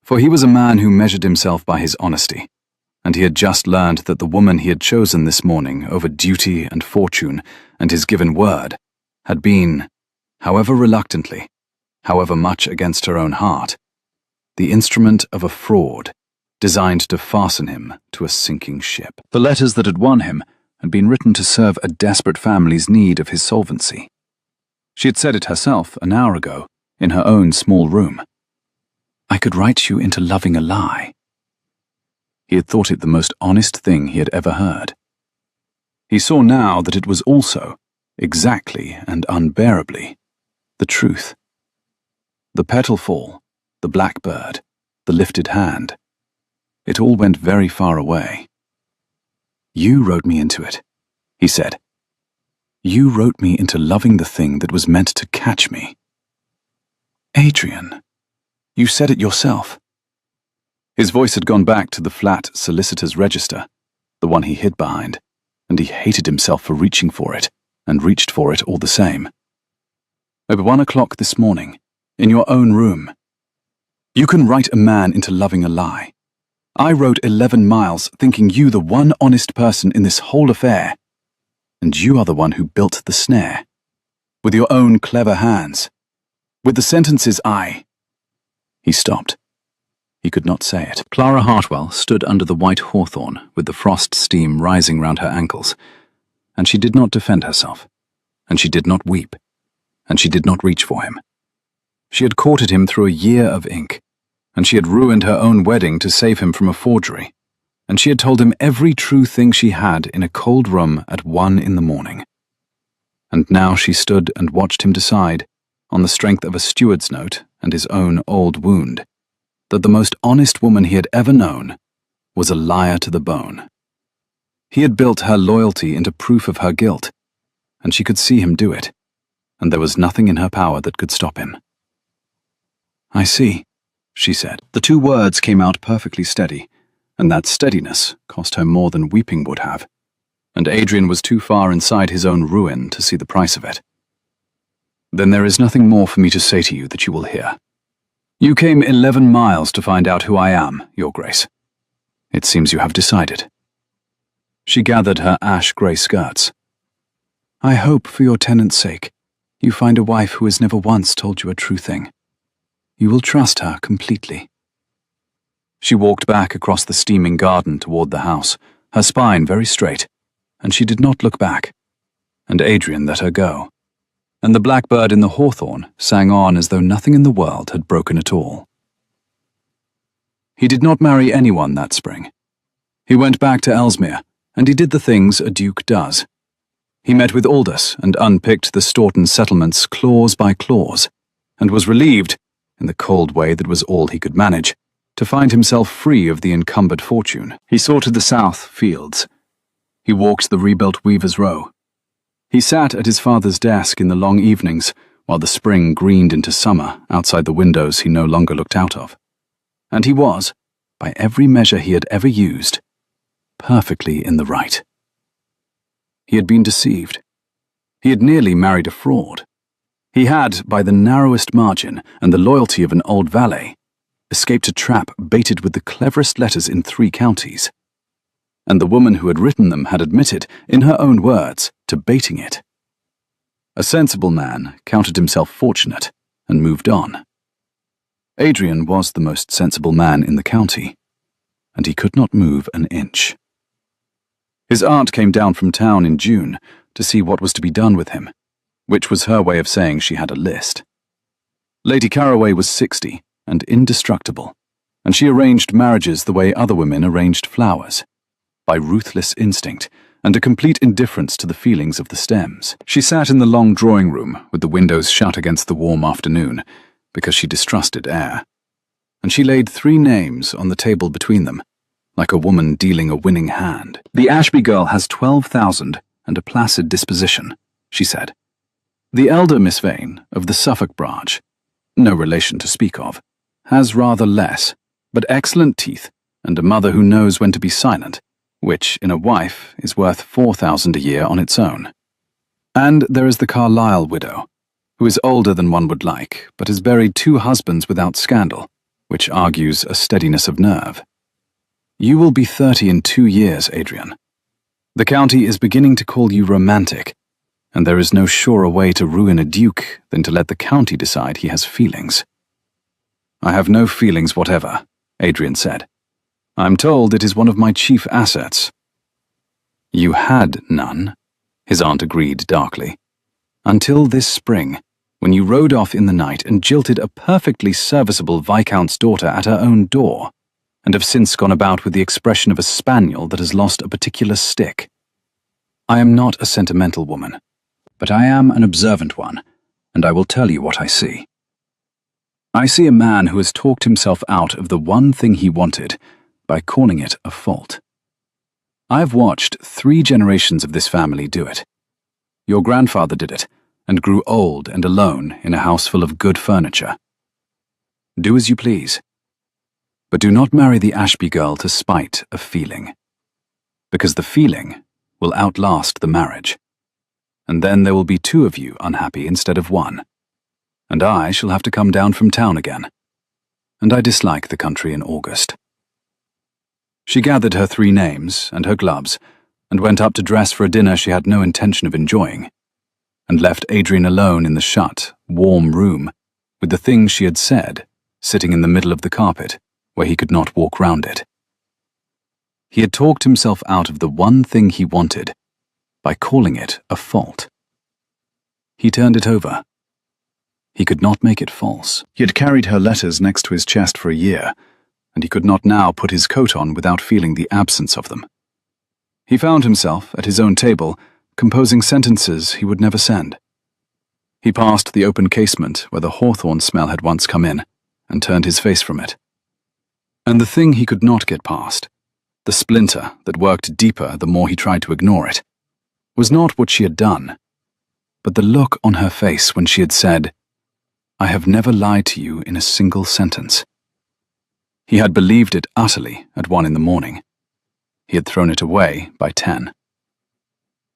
For he was a man who measured himself by his honesty, and he had just learned that the woman he had chosen this morning over duty and fortune and his given word had been, however reluctantly, however much against her own heart, the instrument of a fraud designed to fasten him to a sinking ship. The letters that had won him had been written to serve a desperate family's need of his solvency. She had said it herself an hour ago, in her own small room. I could write you into loving a lie. He had thought it the most honest thing he had ever heard. He saw now that it was also, exactly and unbearably, the truth. The petal fall, the blackbird, the lifted hand, it all went very far away. You wrote me into it, he said. You wrote me into loving the thing that was meant to catch me. Adrian, you said it yourself. His voice had gone back to the flat solicitor's register, the one he hid behind, and he hated himself for reaching for it, and reached for it all the same. At 1 o'clock this morning, in your own room. You can write a man into loving a lie. I rode 11 miles thinking you the one honest person in this whole affair, and you are the one who built the snare. With your own clever hands. With the sentences He stopped. He could not say it. Clara Hartwell stood under the white hawthorn with the frost steam rising round her ankles, and she did not defend herself, and she did not weep, and she did not reach for him. She had courted him through a year of ink, and she had ruined her own wedding to save him from a forgery, and she had told him every true thing she had in a cold room at 1 in the morning. And now she stood and watched him decide, on the strength of a steward's note and his own old wound, that the most honest woman he had ever known was a liar to the bone. He had built her loyalty into proof of her guilt, and she could see him do it, and there was nothing in her power that could stop him. "I see," she said. The 2 words came out perfectly steady, and that steadiness cost her more than weeping would have, and Adrian was too far inside his own ruin to see the price of it. "Then there is nothing more for me to say to you that you will hear. You came 11 miles to find out who I am, Your Grace. It seems you have decided." She gathered her ash-grey skirts. "I hope, for your tenant's sake, you find a wife who has never once told you a true thing. You will trust her completely." She walked back across the steaming garden toward the house, her spine very straight, and she did not look back, and Adrian let her go, and the blackbird in the hawthorn sang on as though nothing in the world had broken at all. He did not marry anyone that spring. He went back to Ellesmere, and he did the things a duke does. He met with Aldous and unpicked the Staunton settlements clause by clause, and was relieved, in the cold way that was all he could manage, to find himself free of the encumbered fortune. He saw to the south fields. He walked the rebuilt Weaver's Row. He sat at his father's desk in the long evenings, while the spring greened into summer outside the windows he no longer looked out of. And he was, by every measure he had ever used, perfectly in the right. He had been deceived. He had nearly married a fraud. He had, by the narrowest margin and the loyalty of an old valet, escaped a trap baited with the cleverest letters in 3 counties. And the woman who had written them had admitted, in her own words, to baiting it. A sensible man counted himself fortunate and moved on. Adrian was the most sensible man in the county, and he could not move an inch. His aunt came down from town in June to see what was to be done with him, which was her way of saying she had a list. Lady Caraway was 60 and indestructible, and she arranged marriages the way other women arranged flowers, by ruthless instinct and a complete indifference to the feelings of the stems. She sat in the long drawing room with the windows shut against the warm afternoon, because she distrusted air, and she laid 3 names on the table between them, like a woman dealing a winning hand. "The Ashby girl has 12,000 and a placid disposition," she said. "The elder Miss Vane, of the Suffolk branch, no relation to speak of, has rather less, but excellent teeth, and a mother who knows when to be silent, which, in a wife, is worth 4,000 a year on its own. And there is the Carlyle widow, who is older than one would like, but has buried 2 husbands without scandal, which argues a steadiness of nerve. You will be 30 in 2 years, Adrian. The county is beginning to call you romantic, and there is no surer way to ruin a duke than to let the county decide he has feelings." "I have no feelings whatever," Adrian said. "I'm told it is one of my chief assets." "You had none," his aunt agreed darkly, "until this spring, when you rode off in the night and jilted a perfectly serviceable viscount's daughter at her own door, and have since gone about with the expression of a spaniel that has lost a particular stick. I am not a sentimental woman, but I am an observant one, and I will tell you what I see. I see a man who has talked himself out of the one thing he wanted by calling it a fault. I've watched 3 generations of this family do it. Your grandfather did it, and grew old and alone in a house full of good furniture. Do as you please. But do not marry the Ashby girl to spite a feeling. because the feeling will outlast the marriage. And then there will be two of you unhappy instead of one. And I shall have to come down from town again. And I dislike the country in August. She gathered her 3 names and her gloves and went up to dress for a dinner she had no intention of enjoying, and left Adrian alone in the shut, warm room with the things she had said sitting in the middle of the carpet where he could not walk round it. He had talked himself out of the one thing he wanted by calling it a fault. He turned it over. He could not make it false. He had carried her letters next to his chest for a year, and he could not now put his coat on without feeling the absence of them. He found himself at his own table, composing sentences he would never send. He passed the open casement where the hawthorn smell had once come in, and turned his face from it. And the thing he could not get past, the splinter that worked deeper the more he tried to ignore it, was not what she had done, but the look on her face when she had said, "I have never lied to you in a single sentence." He had believed it utterly at 1 in the morning. He had thrown it away by 10.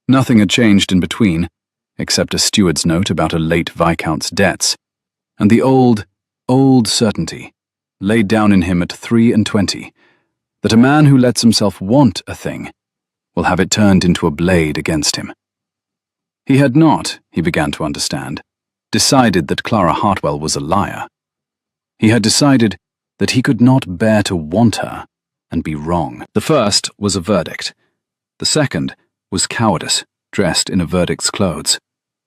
Nothing had changed in between, except a steward's note about a late viscount's debts, and the old certainty, laid down in him at 23, that a man who lets himself want a thing will have it turned into a blade against him. He had not, he began to understand, decided that Clara Hartwell was a liar. He had decided that he could not bear to want her and be wrong. The first was a verdict. The second was cowardice, dressed in a verdict's clothes.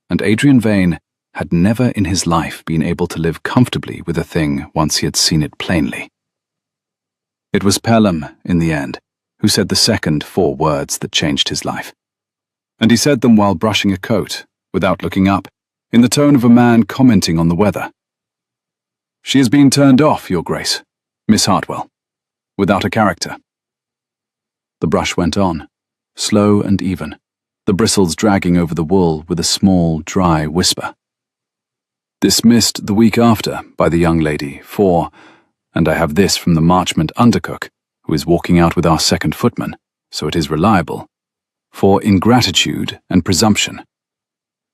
And Adrian Vane had never in his life been able to live comfortably with a thing once he had seen it plainly. It was Pelham, in the end, who said the second 4 words that changed his life. And he said them while brushing a coat, without looking up, in the tone of a man commenting on the weather. "She has been turned off, Your Grace, Miss Hartwell, without a character." The brush went on, slow and even, the bristles dragging over the wool with a small, dry whisper. "Dismissed the week after by the young lady for, and I have this from the Marchmont undercook, who is walking out with our second footman, so it is reliable, for ingratitude and presumption.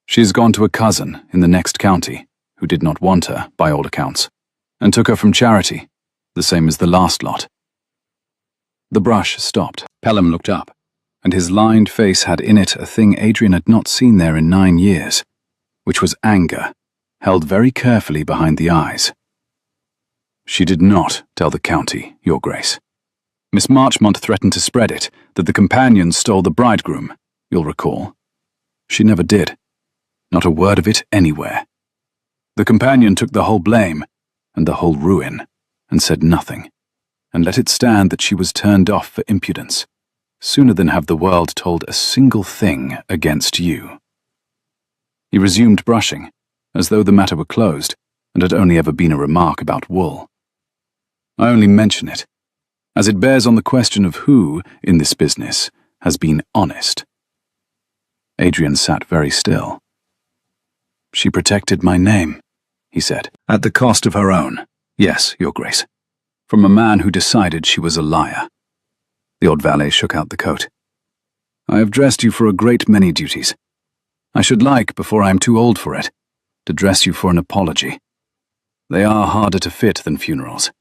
She has gone to a cousin in the next county, who did not want her, by all accounts, and took her from charity, the same as the last lot." The brush stopped. Pelham looked up, and his lined face had in it a thing Adrian had not seen there in 9 years, which was anger, held very carefully behind the eyes. "She did not tell the county, Your Grace. Miss Marchmont threatened to spread it, that the companion stole the bridegroom, you'll recall. She never did. Not a word of it anywhere. The companion took the whole blame, and the whole ruin, and said nothing, and let it stand that she was turned off for impudence, sooner than have the world told a single thing against you." He resumed brushing, as though the matter were closed, and had only ever been a remark about wool. "I only mention it, as it bears on the question of who, in this business, has been honest." Adrian sat very still. "She protected my name," he said, "at the cost of her own. Yes, Your Grace. From a man who decided she was a liar." The old valet shook out the coat. "I have dressed you for a great many duties. I should like, before I am too old for it, to dress you for an apology. They are harder to fit than funerals,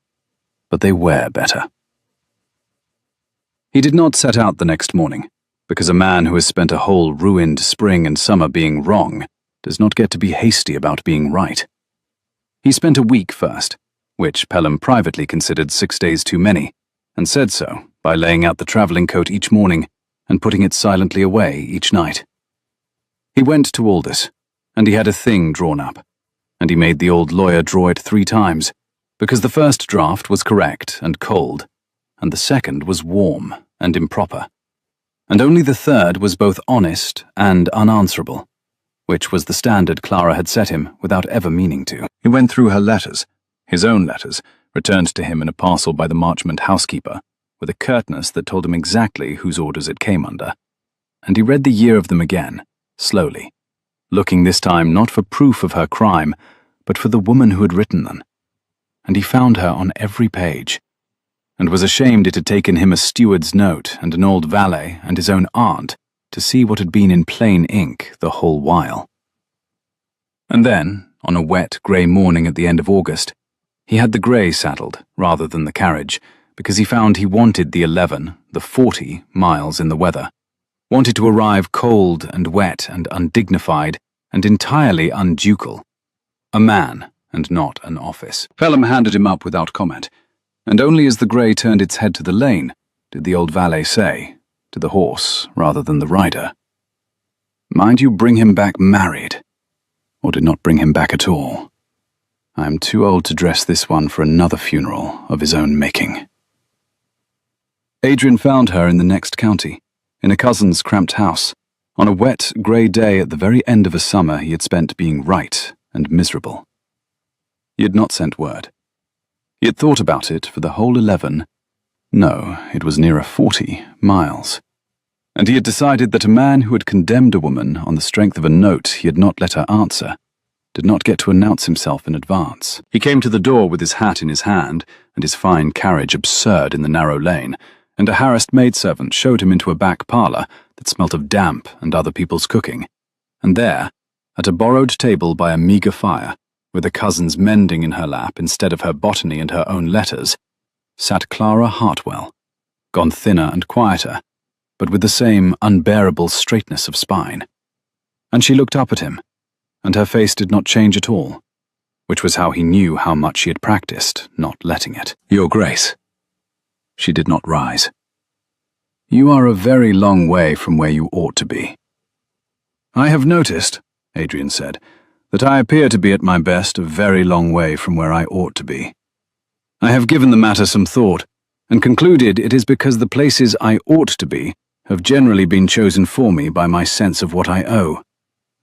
but they wear better." He did not set out the next morning, because a man who has spent a whole ruined spring and summer being wrong does not get to be hasty about being right. He spent a week first, which Pelham privately considered 6 days too many, and said so by laying out the travelling coat each morning and putting it silently away each night. He went to Aldous, and he had a thing drawn up, and he made the old lawyer draw it 3 times, because the first draft was correct and cold, and the second was warm and improper, and only the third was both honest and unanswerable, which was the standard Clara had set him without ever meaning to. He went through her letters, his own letters, returned to him in a parcel by the Marchmont housekeeper, with a curtness that told him exactly whose orders it came under, and he read the year of them again, slowly, looking this time not for proof of her crime, but for the woman who had written them. And he found her on every page. and was ashamed it had taken him a steward's note and an old valet and his own aunt to see what had been in plain ink the whole while. And then, on a wet, grey morning at the end of August, he had the grey saddled rather than the carriage, because he found he wanted the 40 miles in the weather, wanted to arrive cold and wet and undignified and entirely unducal, a man and not an office. Pelham handed him up without comment, and only as the grey turned its head to the lane did the old valet say, to the horse rather than the rider, "Mind you bring him back married, or did not bring him back at all. I am too old to dress this one for another funeral of his own making." Adrian found her in the next county, in a cousin's cramped house, on a wet, grey day at the very end of a summer he had spent being right and miserable. He had not sent word. He had thought about it for the whole it was nearer 40 miles. And he had decided that a man who had condemned a woman on the strength of a note he had not let her answer did not get to announce himself in advance. He came to the door with his hat in his hand and his fine carriage absurd in the narrow lane, and a harassed maidservant showed him into a back parlour that smelt of damp and other people's cooking. And there, at a borrowed table by a meagre fire, with a cousin's mending in her lap instead of her botany and her own letters, sat Clara Hartwell, gone thinner and quieter, but with the same unbearable straightness of spine. And she looked up at him, and her face did not change at all, which was how he knew how much she had practiced not letting it. "Your Grace." She did not rise. "You are a very long way from where you ought to be." "I have noticed," Adrian said, "that I appear to be at my best a very long way from where I ought to be. I have given the matter some thought, and concluded it is because the places I ought to be have generally been chosen for me by my sense of what I owe,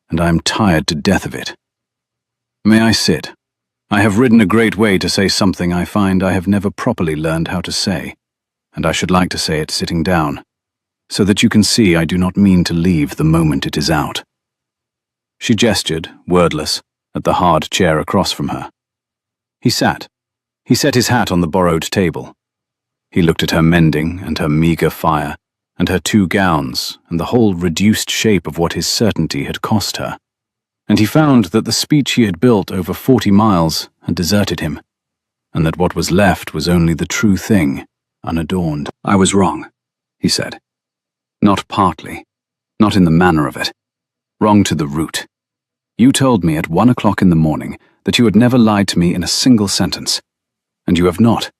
and I am tired to death of it. May I sit? I have ridden a great way to say something I find I have never properly learned how to say, and I should like to say it sitting down, so that you can see I do not mean to leave the moment it is out." She gestured, wordless, at the hard chair across from her. He sat. He set his hat on the borrowed table. He looked at her mending and her meagre fire, and her 2 gowns, and the whole reduced shape of what his certainty had cost her. And he found that the speech he had built over 40 miles had deserted him, and that what was left was only the true thing, unadorned. "I was wrong," he said. "Not partly, not in the manner of it. Wrong to the root. You told me at 1 o'clock in the morning that you had never lied to me in a single sentence, and you have not.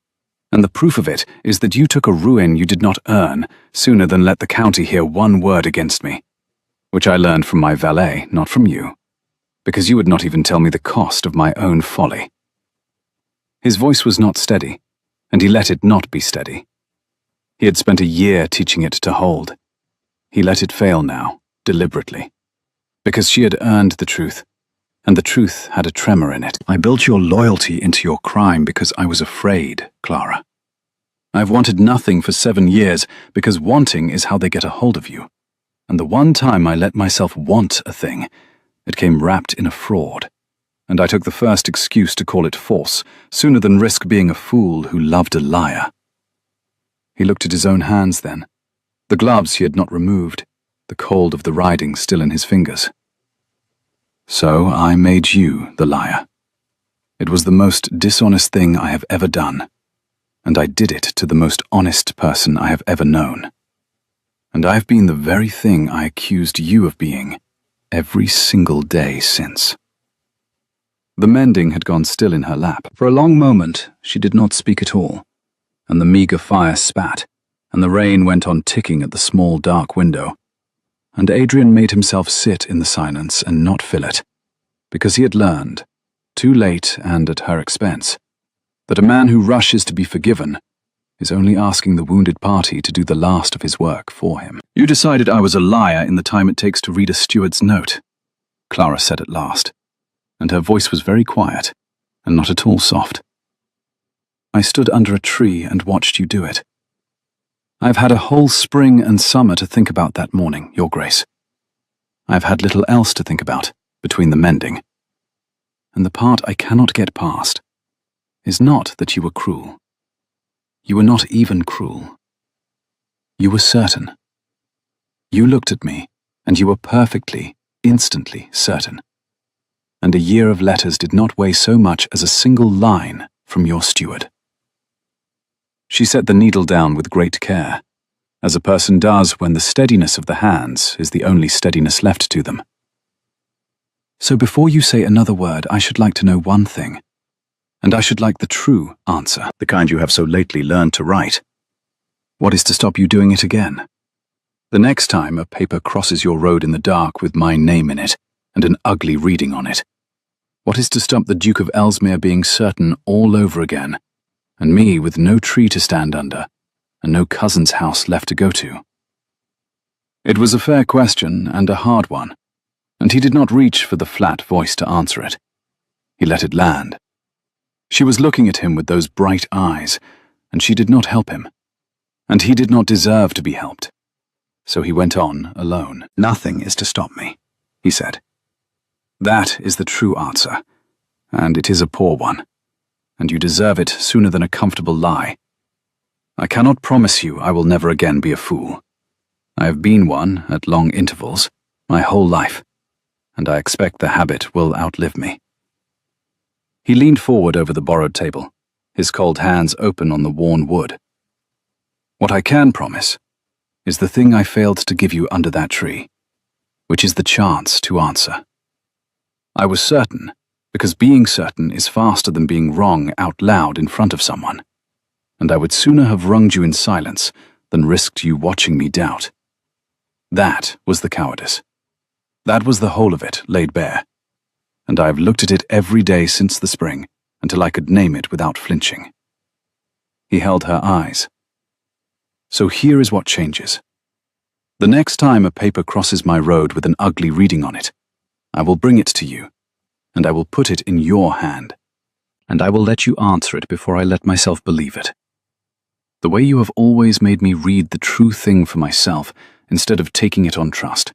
And the proof of it is that you took a ruin you did not earn sooner than let the county hear one word against me, which I learned from my valet, not from you, because you would not even tell me the cost of my own folly." His voice was not steady, and he let it not be steady. He had spent a year teaching it to hold. He let it fail now, deliberately, because she had earned the truth, and the truth had a tremor in it. "I built your loyalty into your crime because I was afraid, Clara. I've wanted nothing for 7 years because wanting is how they get a hold of you. And the one time I let myself want a thing, it came wrapped in a fraud, and I took the first excuse to call it false, sooner than risk being a fool who loved a liar." He looked at his own hands then, the gloves he had not removed, the cold of the riding still in his fingers. "So I made you the liar. It was the most dishonest thing I have ever done, and I did it to the most honest person I have ever known. And I have been the very thing I accused you of being every single day since." The mending had gone still in her lap. For a long moment she did not speak at all, and the meagre fire spat, and the rain went on ticking at the small dark window. And Adrian made himself sit in the silence and not fill it, because he had learned, too late and at her expense, that a man who rushes to be forgiven is only asking the wounded party to do the last of his work for him. "You decided I was a liar in the time it takes to read a steward's note," Clara said at last, and her voice was very quiet and not at all soft. "I stood under a tree and watched you do it. I've had a whole spring and summer to think about that morning, Your Grace. I've had little else to think about between the mending. And the part I cannot get past is not that you were cruel. You were not even cruel. You were certain. You looked at me, and you were perfectly, instantly certain. And a year of letters did not weigh so much as a single line from your steward. She set the needle down with great care, as a person does when the steadiness of the hands is the only steadiness left to them. So before you say another word, I should like to know one thing, and I should like the true answer, the kind you have so lately learned to write. What is to stop you doing it again? The next time a paper crosses your road in the dark with my name in it and an ugly reading on it, what is to stop the Duke of Ellesmere being certain all over again, and me with no tree to stand under and no cousin's house left to go to? It was a fair question and a hard one, and he did not reach for the flat voice to answer it. He let it land. She was looking at him with those bright eyes, and she did not help him, and he did not deserve to be helped. So he went on alone. Nothing is to stop me, he said. That is the true answer, and it is a poor one, and you deserve it sooner than a comfortable lie. I cannot promise you I will never again be a fool. I have been one at long intervals, my whole life, and I expect the habit will outlive me. He leaned forward over the borrowed table, his cold hands open on the worn wood. What I can promise is the thing I failed to give you under that tree, which is the chance to answer. I was certain, because being certain is faster than being wrong out loud in front of someone, and I would sooner have wronged you in silence than risked you watching me doubt. That was the cowardice. That was the whole of it laid bare, and I have looked at it every day since the spring until I could name it without flinching. He held her eyes. So here is what changes. The next time a paper crosses my road with an ugly reading on it, I will bring it to you, and I will put it in your hand, and I will let you answer it before I let myself believe it. The way you have always made me read the true thing for myself instead of taking it on trust.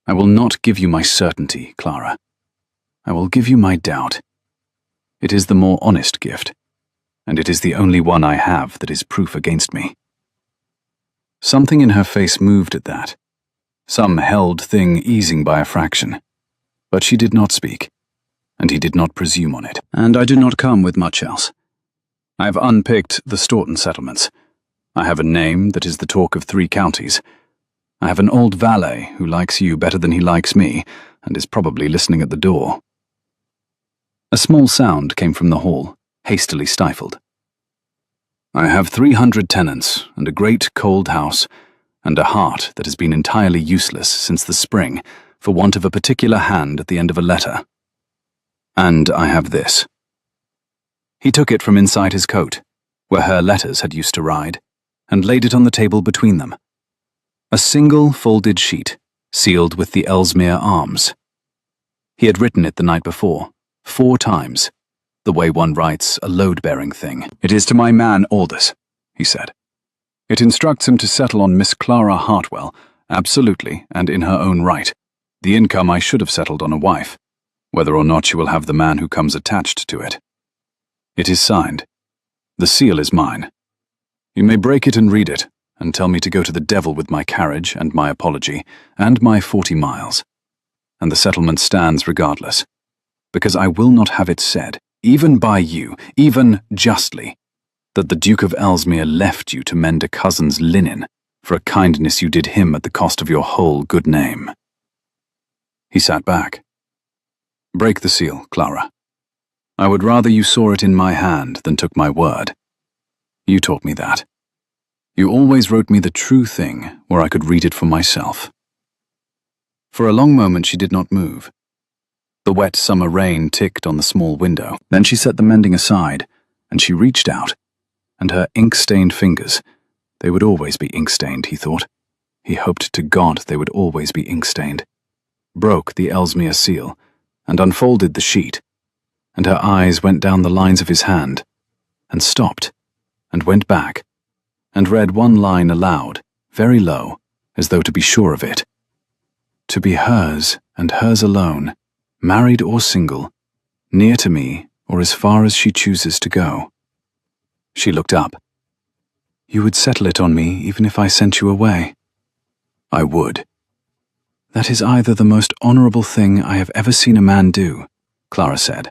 I will not give you my certainty, Clara. I will give you my doubt. It is the more honest gift, and it is the only one I have that is proof against me. Something in her face moved at that, some held thing easing by a fraction, but she did not speak, and he did not presume on it. And I do not come with much else. I have unpicked the Staunton settlements. I have a name that is the talk of 3 counties. I have an old valet who likes you better than he likes me, and is probably listening at the door. A small sound came from the hall, hastily stifled. I have 300 tenants, and a great cold house, and a heart that has been entirely useless since the spring, for want of a particular hand at the end of a letter. And I have this. He took it from inside his coat, where her letters had used to ride, and laid it on the table between them. A single folded sheet, sealed with the Ellesmere arms. He had written it the night before, 4 times, the way one writes a load-bearing thing. It is to my man Aldous, he said. It instructs him to settle on Miss Clara Hartwell, absolutely and in her own right, the income I should have settled on a wife, whether or not she will have the man who comes attached to it. It is signed. The seal is mine. You may break it and read it, and tell me to go to the devil with my carriage and my apology, and my 40 miles. And the settlement stands regardless, because I will not have it said, even by you, even justly, that the Duke of Ellesmere left you to mend a cousin's linen for a kindness you did him at the cost of your whole good name. He sat back. Break the seal, Clara. I would rather you saw it in my hand than took my word. You taught me that. You always wrote me the true thing where I could read it for myself. For a long moment she did not move. The wet summer rain ticked on the small window. Then she set the mending aside, and she reached out, and her ink-stained fingers, they would always be ink-stained, he thought. He hoped to God they would always be ink-stained. Broke the Ellesmere seal, and unfolded the sheet, and her eyes went down the lines of his hand, and stopped, and went back, and read one line aloud, very low, as though to be sure of it. To be hers, and hers alone, married or single, near to me or as far as she chooses to go. She looked up, You would settle it on me even if I sent you away. I would. That is either the most honorable thing I have ever seen a man do, Clara said,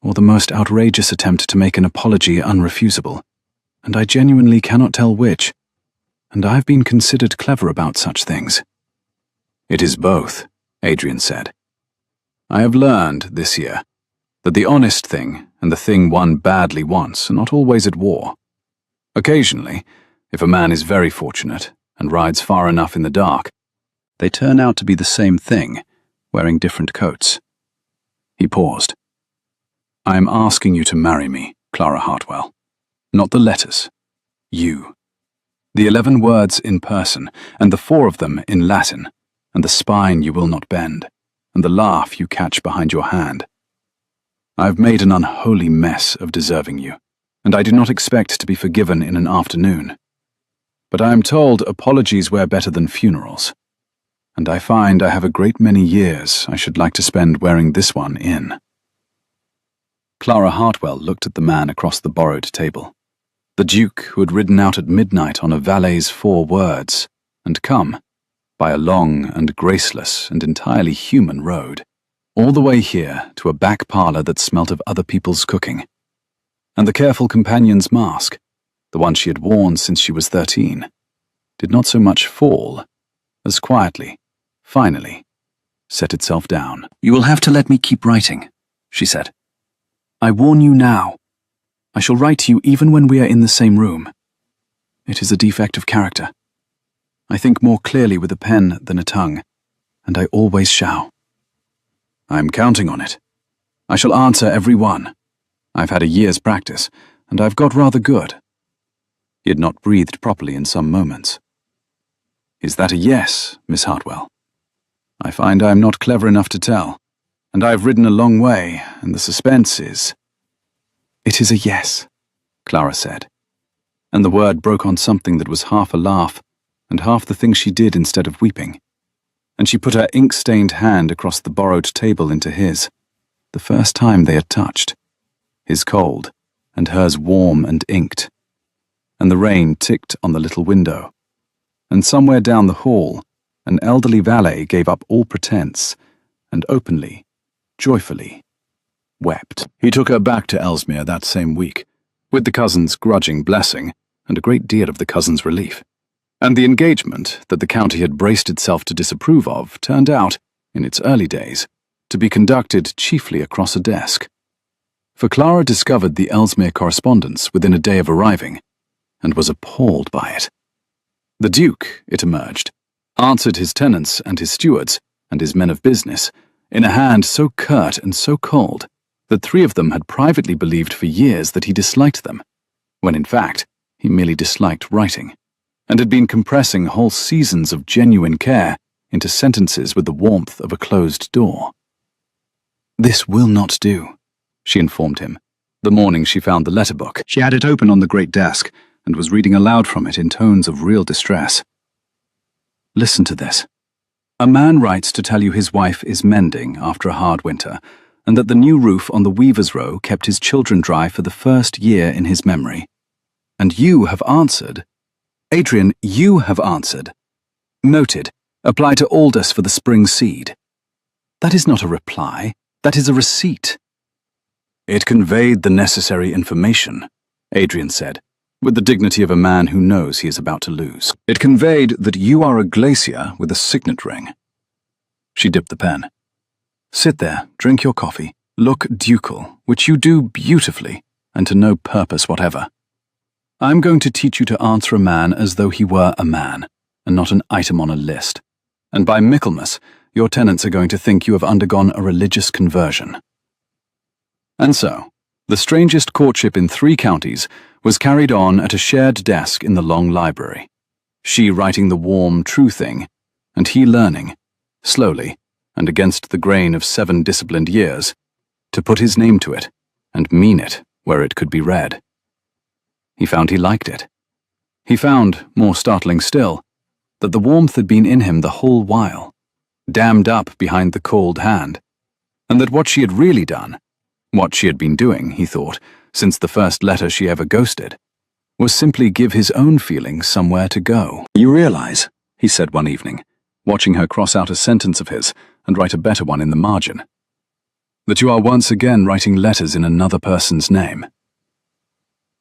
or the most outrageous attempt to make an apology unrefusable, and I genuinely cannot tell which, and I've been considered clever about such things. It is both, Adrian said. I have learned, this year, that the honest thing and the thing one badly wants are not always at war. Occasionally, if a man is very fortunate and rides far enough in the dark, they turn out to be the same thing, wearing different coats. He paused. I am asking you to marry me, Clara Hartwell. Not the letters. You. The 11 words in person, and the 4 of them in Latin, and the spine you will not bend, and the laugh you catch behind your hand. I have made an unholy mess of deserving you, and I do not expect to be forgiven in an afternoon. But I am told apologies wear better than funerals, and I find I have a great many years I should like to spend wearing this one in. Clara Hartwell looked at the man across the borrowed table. The Duke who had ridden out at midnight on a valet's 4 words, and come, by a long and graceless and entirely human road, all the way here to a back parlour that smelt of other people's cooking. And the careful companion's mask, the one she had worn since she was 13, did not so much fall, as quietly, finally, set itself down. You will have to let me keep writing, she said. I warn you now. I shall write to you even when we are in the same room. It is a defect of character. I think more clearly with a pen than a tongue, and I always shall. I am counting on it. I shall answer every one. I've had a year's practice, and I've got rather good. He had not breathed properly in some moments. Is that a yes, Miss Hartwell? I find I am not clever enough to tell, and I have ridden a long way, and the suspense is... It is a yes, Clara said, and the word broke on something that was half a laugh, and half the thing she did instead of weeping, and she put her ink-stained hand across the borrowed table into his, the first time they had touched, his cold, and hers warm and inked, and the rain ticked on the little window, and somewhere down the hall, an elderly valet gave up all pretense, and openly, joyfully, wept. He took her back to Ellesmere that same week, with the cousin's grudging blessing and a great deal of the cousin's relief. And the engagement that the county had braced itself to disapprove of turned out, in its early days, to be conducted chiefly across a desk. For Clara discovered the Ellesmere correspondence within a day of arriving, and was appalled by it. The Duke, it emerged, answered his tenants and his stewards and his men of business in a hand so curt and so cold that 3 of them had privately believed for years that he disliked them, when in fact he merely disliked writing, and had been compressing whole seasons of genuine care into sentences with the warmth of a closed door. This will not do, she informed him, the morning she found the letter book. She had it open on the great desk, and was reading aloud from it in tones of real distress. Listen to this. A man writes to tell you his wife is mending after a hard winter, and that the new roof on the Weaver's Row kept his children dry for the first year in his memory. And you have answered. Adrian, you have answered. Noted. Apply to Aldous for the spring seed. That is not a reply. That is a receipt. It conveyed the necessary information, Adrian said, with the dignity of a man who knows he is about to lose. It conveyed that you are a glacier with a signet ring. She dipped the pen. Sit there, drink your coffee, look ducal, which you do beautifully, and to no purpose whatever. I'm going to teach you to answer a man as though he were a man, and not an item on a list. And by Michaelmas, your tenants are going to think you have undergone a religious conversion. And so, the strangest courtship in 3 counties was carried on at a shared desk in the long library, she writing the warm, true thing, and he learning, slowly, and against the grain of 7 disciplined years, to put his name to it, and mean it where it could be read. He found he liked it. He found, more startling still, that the warmth had been in him the whole while, dammed up behind the cold hand, and that what she had really done, what she had been doing, he thought, since the first letter she ever ghosted, was simply give his own feelings somewhere to go. "You realize," he said one evening, watching her cross out a sentence of his and write a better one in the margin, "that you are once again writing letters in another person's name."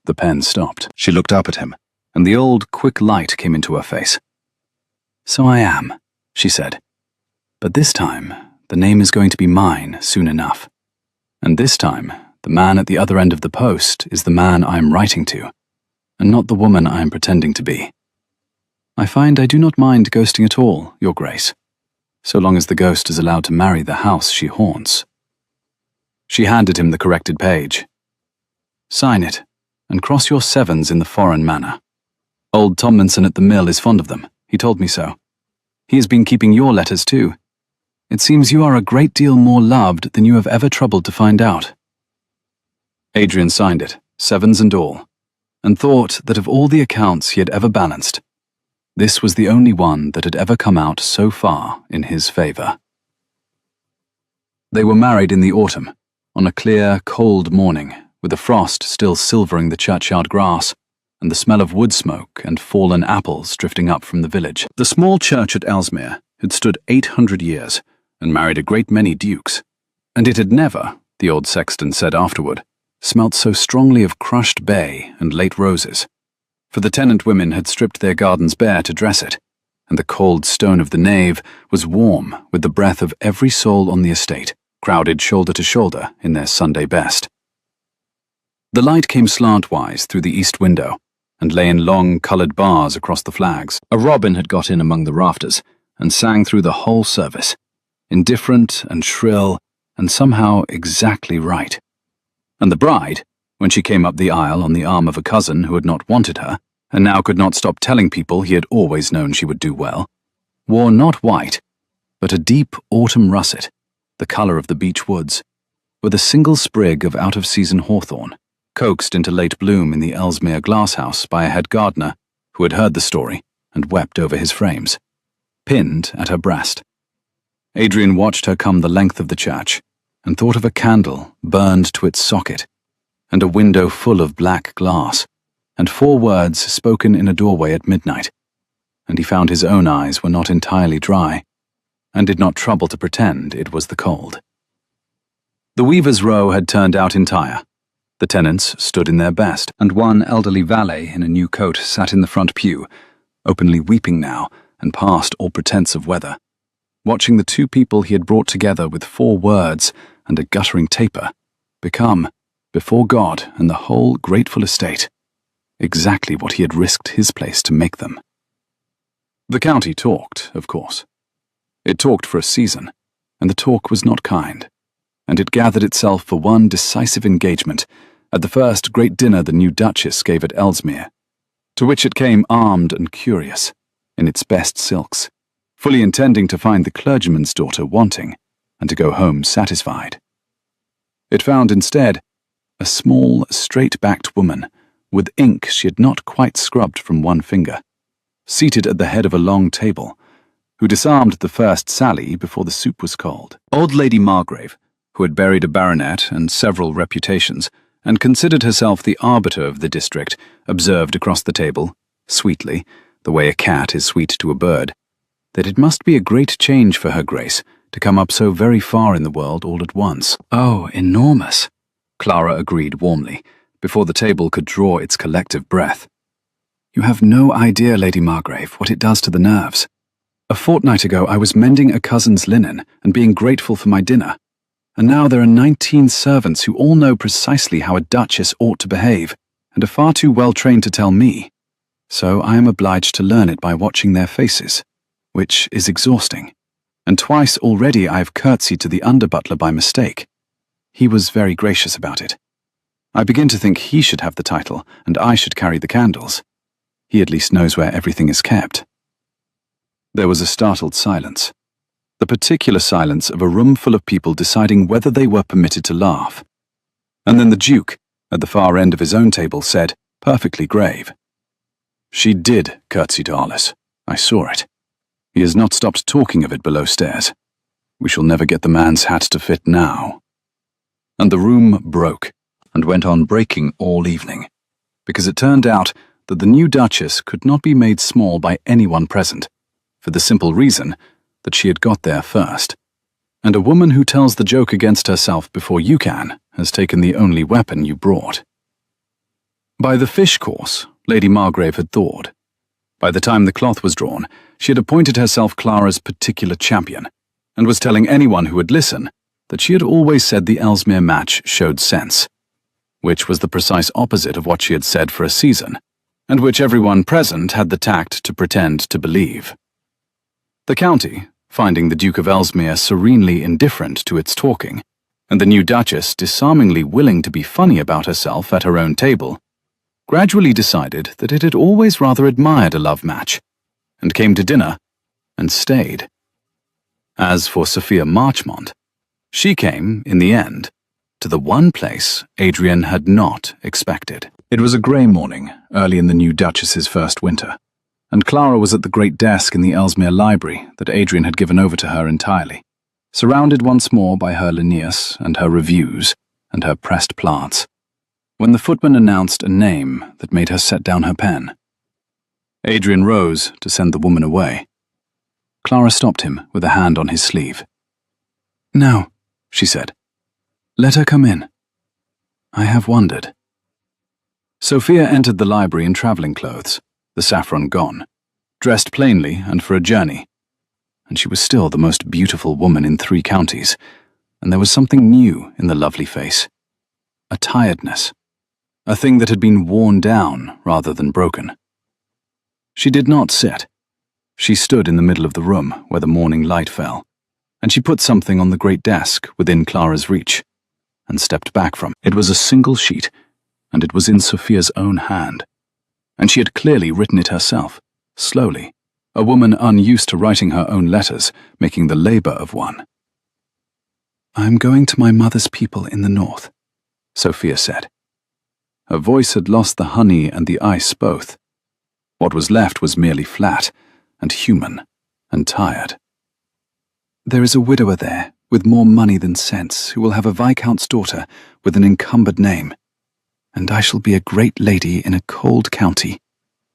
The pen stopped. She looked up at him, and the old, quick light came into her face. "So I am," she said. "But this time, the name is going to be mine soon enough. And this time, the man at the other end of the post is the man I am writing to, and not the woman I am pretending to be. I find I do not mind ghosting at all, Your Grace, so long as the ghost is allowed to marry the house she haunts." She handed him the corrected page. "Sign it, and cross your sevens in the foreign manner. Old Tomlinson at the mill is fond of them. He told me so. He has been keeping your letters too. It seems you are a great deal more loved than you have ever troubled to find out." Adrian signed it, sevens and all, and thought that of all the accounts he had ever balanced, this was the only one that had ever come out so far in his favor. They were married in the autumn, on a clear, cold morning, with the frost still silvering the churchyard grass, and the smell of wood smoke and fallen apples drifting up from the village. The small church at Ellesmere had stood 800 years and married a great many dukes, and it had never, the old sexton said afterward, smelt so strongly of crushed bay and late roses, for the tenant women had stripped their gardens bare to dress it, and the cold stone of the nave was warm with the breath of every soul on the estate, crowded shoulder to shoulder in their Sunday best. The light came slantwise through the east window, and lay in long coloured bars across the flags. A robin had got in among the rafters, and sang through the whole service, indifferent and shrill, and somehow exactly right. And the bride, when she came up the aisle on the arm of a cousin who had not wanted her, and now could not stop telling people he had always known she would do well, wore not white, but a deep autumn russet, the colour of the beech woods, with a single sprig of out-of-season hawthorn, coaxed into late bloom in the Ellesmere glasshouse by a head gardener who had heard the story and wept over his frames, pinned at her breast. Adrian watched her come the length of the church, and thought of a candle burned to its socket, and a window full of black glass, and 4 words spoken in a doorway at midnight, and he found his own eyes were not entirely dry, and did not trouble to pretend it was the cold. The weaver's row had turned out entire. The tenants stood in their best, and one elderly valet in a new coat sat in the front pew, openly weeping now and past all pretence of weather, watching the 2 people he had brought together with 4 words and a guttering taper become, before God and the whole grateful estate, exactly what he had risked his place to make them. The county talked, of course. It talked for a season, and the talk was not kind, and it gathered itself for one decisive engagement at the first great dinner the new Duchess gave at Ellesmere, to which it came armed and curious, in its best silks, fully intending to find the clergyman's daughter wanting, and to go home satisfied. It found instead a small, straight-backed woman, with ink she had not quite scrubbed from one finger, seated at the head of a long table, who disarmed the first sally before the soup was cold. Old Lady Margrave, who had buried a baronet and several reputations, and considered herself the arbiter of the district, observed across the table, sweetly, the way a cat is sweet to a bird, that it must be a great change for her Grace to come up so very far in the world all at once. "Oh, enormous," Clara agreed warmly, before the table could draw its collective breath. "You have no idea, Lady Margrave, what it does to the nerves. A fortnight ago I was mending a cousin's linen and being grateful for my dinner, and now there are 19 servants who all know precisely how a duchess ought to behave, and are far too well trained to tell me. So I am obliged to learn it by watching their faces, which is exhausting. And twice already I have curtsied to the under-butler by mistake. He was very gracious about it. I begin to think he should have the title, and I should carry the candles. He at least knows where everything is kept." There was a startled silence. The particular silence of a room full of people deciding whether they were permitted to laugh. And then the Duke, at the far end of his own table, said, perfectly grave, "She did curtsy to Hollis. I saw it. He has not stopped talking of it below stairs. We shall never get the man's hat to fit now." And the room broke, and went on breaking all evening, because it turned out that the new Duchess could not be made small by anyone present, for the simple reason that she had got there first. And a woman who tells the joke against herself before you can has taken the only weapon you brought. By the fish course, Lady Margrave had thawed. By the time the cloth was drawn, she had appointed herself Clara's particular champion, and was telling anyone who would listen that she had always said the Ellesmere match showed sense, which was the precise opposite of what she had said for a season, and which everyone present had the tact to pretend to believe. The county, finding the Duke of Ellesmere serenely indifferent to its talking, and the new Duchess disarmingly willing to be funny about herself at her own table, gradually decided that it had always rather admired a love match, and came to dinner, and stayed. As for Sophia Marchmont, she came, in the end, to the one place Adrian had not expected. It was a grey morning, early in the new Duchess's first winter, and Clara was at the great desk in the Ellesmere library that Adrian had given over to her entirely, surrounded once more by her Linnaeus and her reviews and her pressed plants, when the footman announced a name that made her set down her pen. Adrian rose to send the woman away. Clara stopped him with a hand on his sleeve. "No," she said. "Let her come in. I have wondered." Sophia entered the library in travelling clothes, the saffron gone, dressed plainly and for a journey, and she was still the most beautiful woman in 3 counties, and there was something new in the lovely face. A tiredness, a thing that had been worn down rather than broken. She did not sit. She stood in the middle of the room where the morning light fell, and she put something on the great desk within Clara's reach, and stepped back from it. It was a single sheet, and it was in Sophia's own hand, and she had clearly written it herself, slowly, a woman unused to writing her own letters, making the labour of one. "I am going to my mother's people in the north," Sophia said. Her voice had lost the honey and the ice both. What was left was merely flat, and human, and tired. "There is a widower there, with more money than sense, who will have a viscount's daughter with an encumbered name, and I shall be a great lady in a cold county,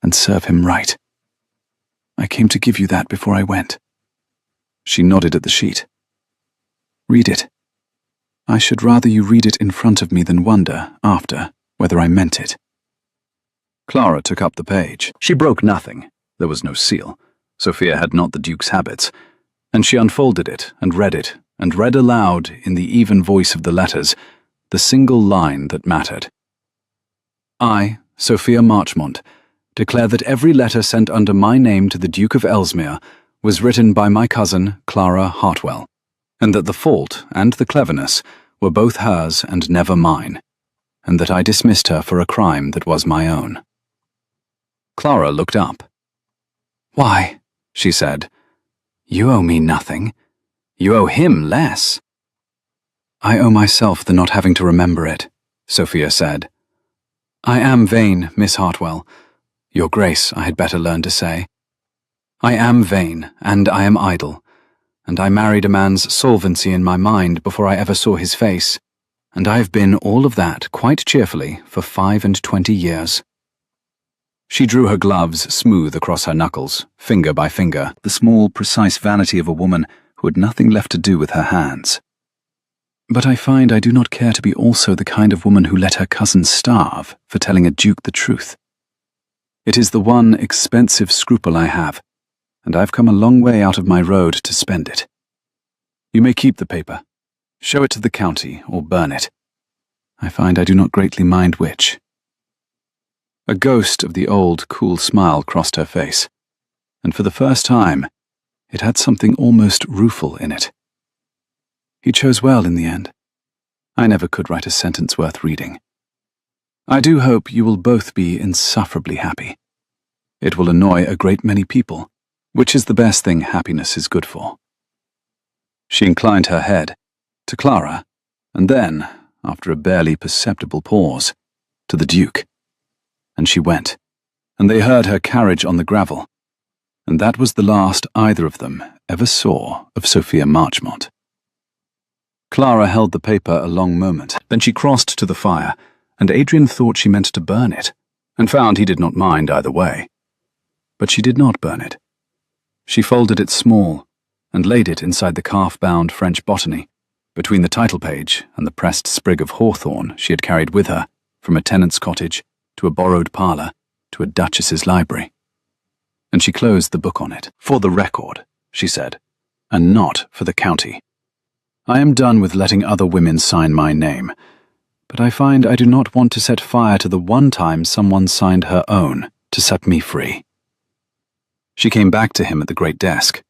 and serve him right. I came to give you that before I went." She nodded at the sheet. "Read it. I should rather you read it in front of me than wonder, after, whether I meant it." Clara took up the page. She broke nothing. There was no seal. Sophia had not the Duke's habits, and she unfolded it, and read aloud, in the even voice of the letters, the single line that mattered. "I, Sophia Marchmont, declare that every letter sent under my name to the Duke of Ellesmere was written by my cousin, Clara Hartwell, and that the fault and the cleverness were both hers and never mine, and that I dismissed her for a crime that was my own." Clara looked up. "Why," she said, "you owe me nothing. You owe him less." "I owe myself the not having to remember it," Sophia said. "I am vain, Miss Hartwell. Your Grace, I had better learn to say. I am vain, and I am idle, and I married a man's solvency in my mind before I ever saw his face, and I have been all of that quite cheerfully for 25 years. She drew her gloves smooth across her knuckles, finger by finger, the small, precise vanity of a woman who had nothing left to do with her hands. "But I find I do not care to be also the kind of woman who let her cousin starve for telling a duke the truth. It is the one expensive scruple I have, and I've come a long way out of my road to spend it. You may keep the paper, show it to the county, or burn it. I find I do not greatly mind which." A ghost of the old, cool smile crossed her face, and for the first time, it had something almost rueful in it. "He chose well in the end. I never could write a sentence worth reading. I do hope you will both be insufferably happy. It will annoy a great many people, which is the best thing happiness is good for." She inclined her head to Clara, and then, after a barely perceptible pause, to the Duke. And she went, and they heard her carriage on the gravel, and that was the last either of them ever saw of Sophia Marchmont. Clara held the paper a long moment, then she crossed to the fire, and Adrian thought she meant to burn it, and found he did not mind either way. But she did not burn it. She folded it small and laid it inside the calf-bound French botany, between the title page and the pressed sprig of hawthorn she had carried with her from a tenant's cottage to a borrowed parlour to a duchess's library. And she closed the book on it. "For the record," she said, "and not for the county. I am done with letting other women sign my name, but I find I do not want to set fire to the one time someone signed her own to set me free." She came back to him at the great desk.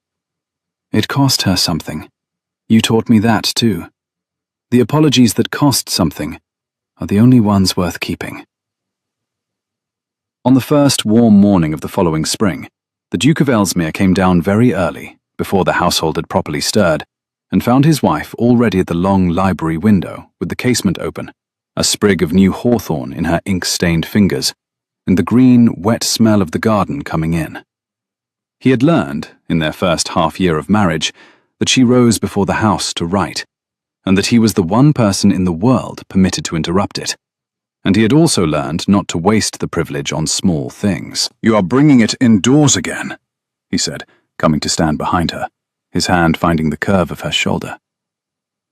"It cost her something. You taught me that too. The apologies that cost something are the only ones worth keeping." On the first warm morning of the following spring, the Duke of Ellesmere came down very early, before the household had properly stirred, and found his wife already at the long library window with the casement open, a sprig of new hawthorn in her ink-stained fingers, and the green, wet smell of the garden coming in. He had learned, in their first half-year of marriage, that she rose before the house to write, and that he was the one person in the world permitted to interrupt it. And he had also learned not to waste the privilege on small things. "You are bringing it indoors again," he said, coming to stand behind her, his hand finding the curve of her shoulder.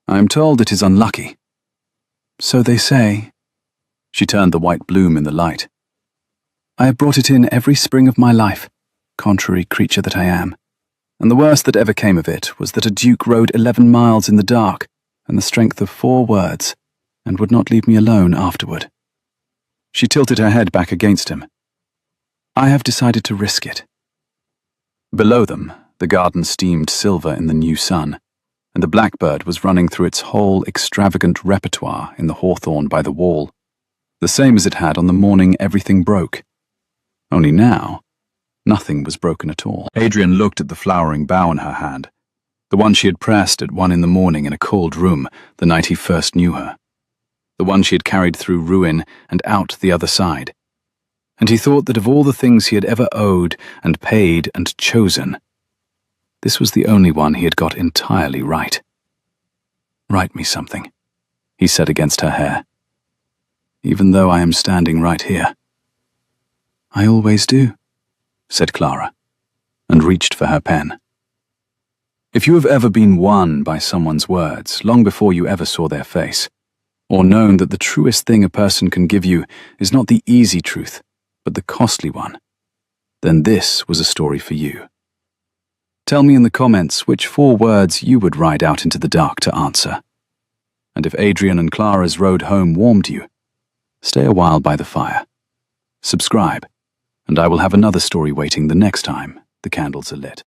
"I am told it is unlucky." "So they say." She turned the white bloom in the light. "I have brought it in every spring of my life, contrary creature that I am. And the worst that ever came of it was that a duke rode 11 miles in the dark and the strength of 4 words, and would not leave me alone afterward." She tilted her head back against him. "I have decided to risk it." Below them, the garden steamed silver in the new sun, and the blackbird was running through its whole extravagant repertoire in the hawthorn by the wall, the same as it had on the morning everything broke. Only now, nothing was broken at all. Adrian looked at the flowering bough in her hand, the one she had pressed at 1 in the morning in a cold room the night he first knew her, the one she had carried through ruin and out the other side. And he thought that of all the things he had ever owed and paid and chosen, this was the only one he had got entirely right. "Write me something," he said against her hair, "even though I am standing right here." "I always do," said Clara, and reached for her pen. If you have ever been won by someone's words long before you ever saw their face, or known that the truest thing a person can give you is not the easy truth, but the costly one, then this was a story for you. Tell me in the comments which 4 words you would ride out into the dark to answer. And if Adrian and Clara's road home warmed you, stay a while by the fire. Subscribe, and I will have another story waiting the next time the candles are lit.